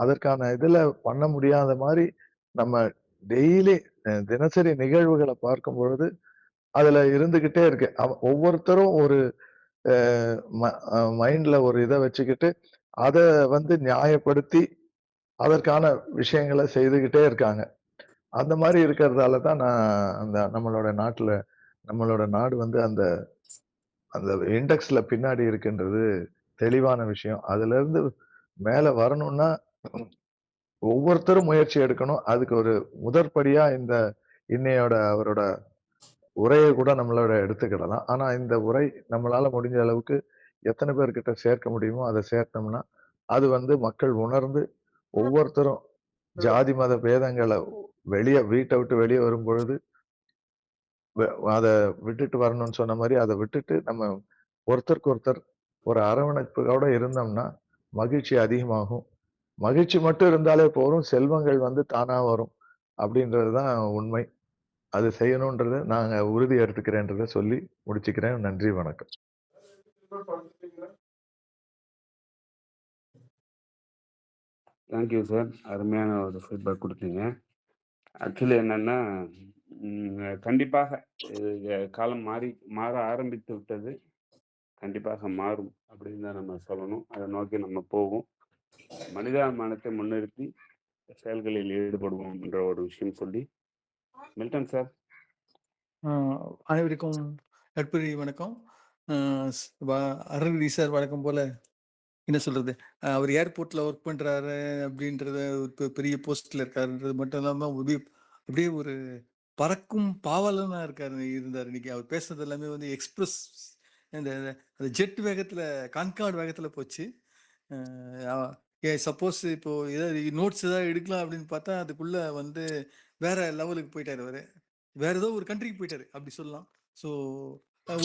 அதற்கான இதுல பண்ண முடியாத மாதிரி நம்ம டெய்லி தினசரி நிகழ்வுகளை பார்க்கும் பொழுது அதுல இருந்துகிட்டே இருக்கு. ஒவ்வொருத்தரும் ஒரு மைண்ட்ல ஒரு இதை வச்சுக்கிட்டு அதை நியாயப்படுத்தி அதற்கான விஷயங்களை செய்துகிட்டே இருக்காங்க. அந்த மாதிரி இருக்கிறதால தான் நான் நம்மளோட நாடு அந்த அந்த இண்டெக்ஸ்ல பின்னாடி இருக்குன்றது தெளிவான விஷயம். அதுல இருந்து மேல வரணும்னா ஒவ்வொருத்தரும் முயற்சி எடுக்கணும். அதுக்கு ஒரு முதற்படியா அவரோட உரையை கூட நம்மளோட எடுத்துக்கிடலாம். ஆனா இந்த உரை நம்மளால முடிஞ்ச அளவுக்கு எத்தனை பேர்கிட்ட சேர்க்க முடியுமோ அதை சேர்த்தோம்னா அது மக்கள் உணர்ந்து ஒவ்வொருத்தரும் ஜாதி மத பேதங்களை வீட்டை விட்டு வெளியே வரும் பொழுது அதை விட்டுட்டு வரணும்னு சொன்ன மாதிரி அதை விட்டுட்டு நம்ம ஒருத்தருக்கு ஒருத்தர் ஒரு அரவணைப்போட இருந்தோம்னா மகிழ்ச்சி அதிகமாகும். மகிழ்ச்சி மட்டும் இருந்தாலே போதும், செல்வங்கள் தானா வரும் அப்படின்றதுதான் உண்மை. அது செய்யணும்ன்றத நாங்க உறுதி எடுத்துக்கிறேன்றதை சொல்லி முடிச்சுக்கிறேன். நன்றி, வணக்கம். தேங்க்யூ சார், அருமையான ஒரு ஃபீட்பேக் கொடுத்தீங்க. ஆக்சுவலி என்னன்னா கண்டிப்பாக காலம் மாற ஆரம்பித்து விட்டது. கண்டிப்பாக மாறும் அப்படின்னு தான் நம்ம சொல்லணும். அதை நோக்கி நம்ம போவோம். மனிதாபிமானத்தை முன்னிறுத்தி செயல்களில் ஈடுபடுவோம் என்ற ஒரு விஷயம் சொல்லி மில்டன் சார். அனைவருக்கும் நட்புரி வணக்கம். அருணகிரி சார் வழக்கம் போல என்ன சொல்றது, அவர் ஏர்போர்ட்ல ஒர்க் பண்றாரு அப்படின்றத பெரிய போஸ்ட்ல இருக்காருன்றது மட்டும் இல்லாம அப்படியே ஒரு பறக்கும் பாவலனா இருந்தார். இன்னைக்கு அவர் பேசுறது எல்லாமே எக்ஸ்பிரஸ் இந்த ஜெட் வேகத்துல கான்கார்ட் வேகத்துல போச்சு. சப்போஸ் இப்போ ஏதாவது நோட்ஸ் ஏதாவது எடுக்கலாம் அப்படின்னு பார்த்தா அதுக்குள்ள வேற லெவலுக்கு போயிட்டாரு. வேற ஏதோ ஒரு கண்ட்ரிக்கு போயிட்டாரு அப்படி சொல்லலாம். ஸோ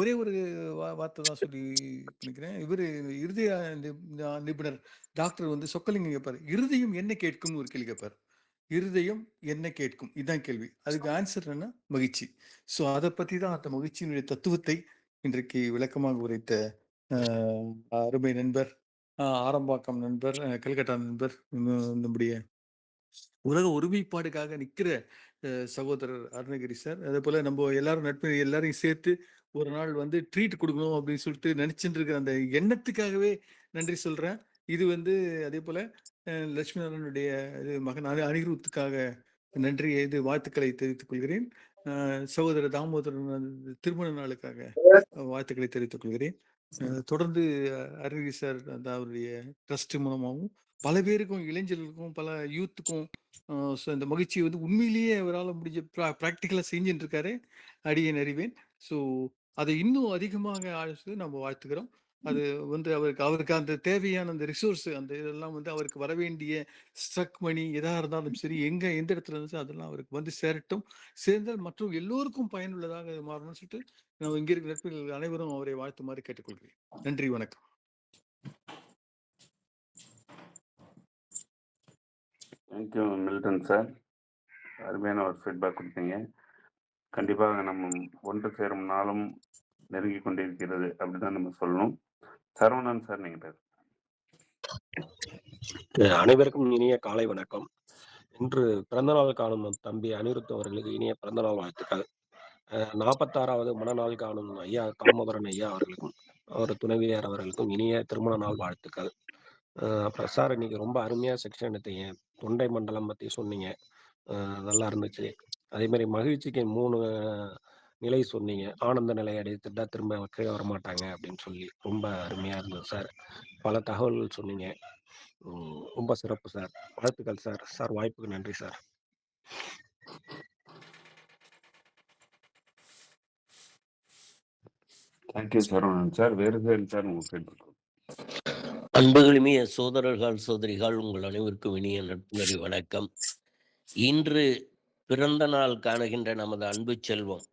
ஒரே ஒரு வார்த்தை தான் சொல்லி நினைக்கிறேன். இவர் இருதய நிபுணர் டாக்டர் சொக்கலிங்கம் கேட்பாரு, இருதயம் என்ன கேட்கும்னு ஒரு கேள்வி கேட்பாரு. இருதயம் என்ன கேட்கும், இதுதான் கேள்வி. அதுக்கு ஆன்சர் என்ன, மகிழ்ச்சி. ஸோ அதை பத்தி தான் அந்த மகிழ்ச்சியினுடைய தத்துவத்தை இன்றைக்கு விளக்கமாக உரைத்த அருமை நண்பர், ஆரம்பாக்கம் நண்பர், கல்கட்டா நண்பர், நம்முடைய உலக ஒருமைப்பாடுக்காக நிக்கிற சகோதரர் அருணகிரி சார், அதே போல நம்ம எல்லாரையும் சேர்த்து ஒரு நாள் ட்ரீட் கொடுக்கணும் அப்படின்னு சொல்லிட்டு நினைச்சுட்டு இருக்கிற அந்த எண்ணத்துக்காகவே நன்றி சொல்றேன். இது வந்து அதே போல லட்சுமி நாராயணனுடைய இது மகன் அனிருத்துக்காக நன்றி இது வாழ்த்துக்களை தெரிவித்துக் கொள்கிறேன். சகோதரர் தாமோதரன் திருமண நாளுக்காக வாழ்த்துக்களை தெரிவித்துக் கொள்கிறேன். தொடர்ந்து அருவி சார் அந்த அவருடைய ட்ரஸ்ட் மூலமாகவும் பல பேருக்கும், இளைஞர்களுக்கும், பல யூத்துக்கும் இந்த மகிழ்ச்சியை வந்து உண்மையிலேயே அவரால் முடிஞ்ச ப்ராக்டிக்கலாக செஞ்சுட்டு இருக்காரு. அடியேன் அறிவேன். ஸோ அதை இன்னும் அதிகமாக நம்ம வாழ்த்துக்கிறோம். அது வந்து அவருக்கு அந்த தேவையான அந்த ரிசோர்ஸ் அந்த இதெல்லாம் வந்து அவருக்கு வர வேண்டிய ஸ்ட்ரக் மணி எதாக இருந்தாலும் சரி, எந்த இடத்துல இருந்துச்சு அதெல்லாம் அவருக்கு வந்து சேரட்டும். சேர்ந்தால் மற்றும் எல்லோருக்கும் பயனுள்ளதாக மாறணும்னு சொல்லிட்டு நம்ம இங்கே இருக்கிற நட்புகள் அனைவரும் அவரை வாழ்த்துமாறு கேட்டுக்கொள்கிறேன். நன்றி, வணக்கம். தேங்க்யூ மில்டன் சார், அருமையான ஒரு ஃபீட்பேக் கொடுத்தீங்க. கண்டிப்பாக நம்ம ஒன்று சேரும் நாளும் நெருங்கி கொண்டிருக்கிறது அப்படிதான் நம்ம சொல்லணும். சரவணன் சார், நீங்க பேர். அனைவருக்கும் இனிய காலை வணக்கம். இன்று பிறந்தநாள் காணும் தம்பி அனிருத் அவர்களுக்கு இனிய பிறந்தநாள் வாழ்த்துக்கள். 46வது மனநாள் காணும் ஐயா தாமோதரன் ஐயா அவர்களுக்கும் அவர் துணைவியார் அவர்களுக்கும் இனிய திருமண நாள் வாழ்த்துக்கள். அப்புறம் சார், இன்னைக்கு ரொம்ப அருமையா செக்ஷன் எடுத்தீங்க. தொண்டை மண்டலம் பத்தி சொன்னீங்க, நல்லா இருந்துச்சு. அதே மாதிரி மகிழ்ச்சிக்கு 3 நிலை சொன்னீங்க. ஆனந்த நிலை அடைத்துட்டா திரும்ப கீழே வரமாட்டாங்க அப்படின்னு சொல்லி ரொம்ப அருமையா இருந்தது சார். பல தகவல்கள் சொன்னீங்க. ரொம்ப சிறப்பு சார். வாழ்த்துக்கள் சார். சார், வாய்ப்புக்கு நன்றி சார். Thank you Saravanan sir. வேறு சார் உங்க ஃபீட்பேக். அன்புகளுமிய சோதரர்கள் சோதரிகள் உங்கள் அனைவருக்கும் இனிய நட்புணரி வணக்கம். இன்று பிறந்த நாள் காணுகின்ற நமது அன்பு செல்வம்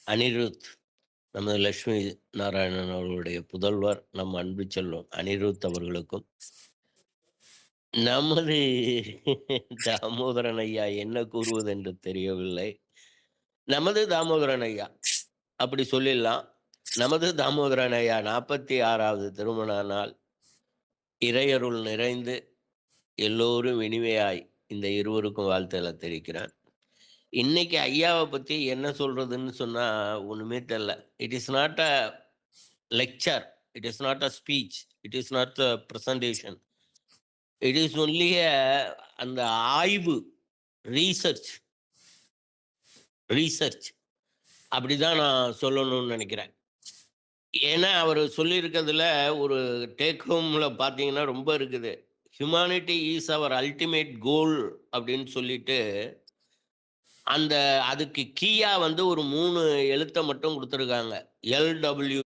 அனிருத், நமது லட்சுமி நாராயணன் அவர்களுடைய புதல்வர், நம் அன்பு செல்வம் அனிருத் அவர்களுக்கும் நமது தாமோதரன் ஐயா என்ன கூறுவது என்று தெரியவில்லை. நமது தாமோதரன் ஐயா அப்படி சொல்லிடலாம். நமது தாமோதரன் ஐயா 46வது திருமண நாள் இறையருள் நிறைந்து எல்லோரும் இனிமையாய் இந்த இருவருக்கும் வாழ்த்துக்களை தெரிவிக்கிறேன். இன்னைக்கு ஐயாவை பற்றி என்ன சொல்றதுன்னு சொன்னா ஒண்ணுமே தெரியல. It is not a lecture, it is not a speech, it is not a presentation, it is only அந்த ஆய்வு, ரீசர்ச் அப்படிதான் நான் சொல்லணும்னு நினைக்கிறேன். ஏன்னா அவர் சொல்லியிருக்கிறதுல ஒரு டேக் ஹோம்ல பார்த்தீங்கன்னா ரொம்ப இருக்குது. Humanity is our ultimate goal அப்படின்னு சொல்லிட்டு அதுக்கு கீயா வந்து ஒரு 3 எழுத்தை மட்டும் கொடுத்துருக்காங்க. LW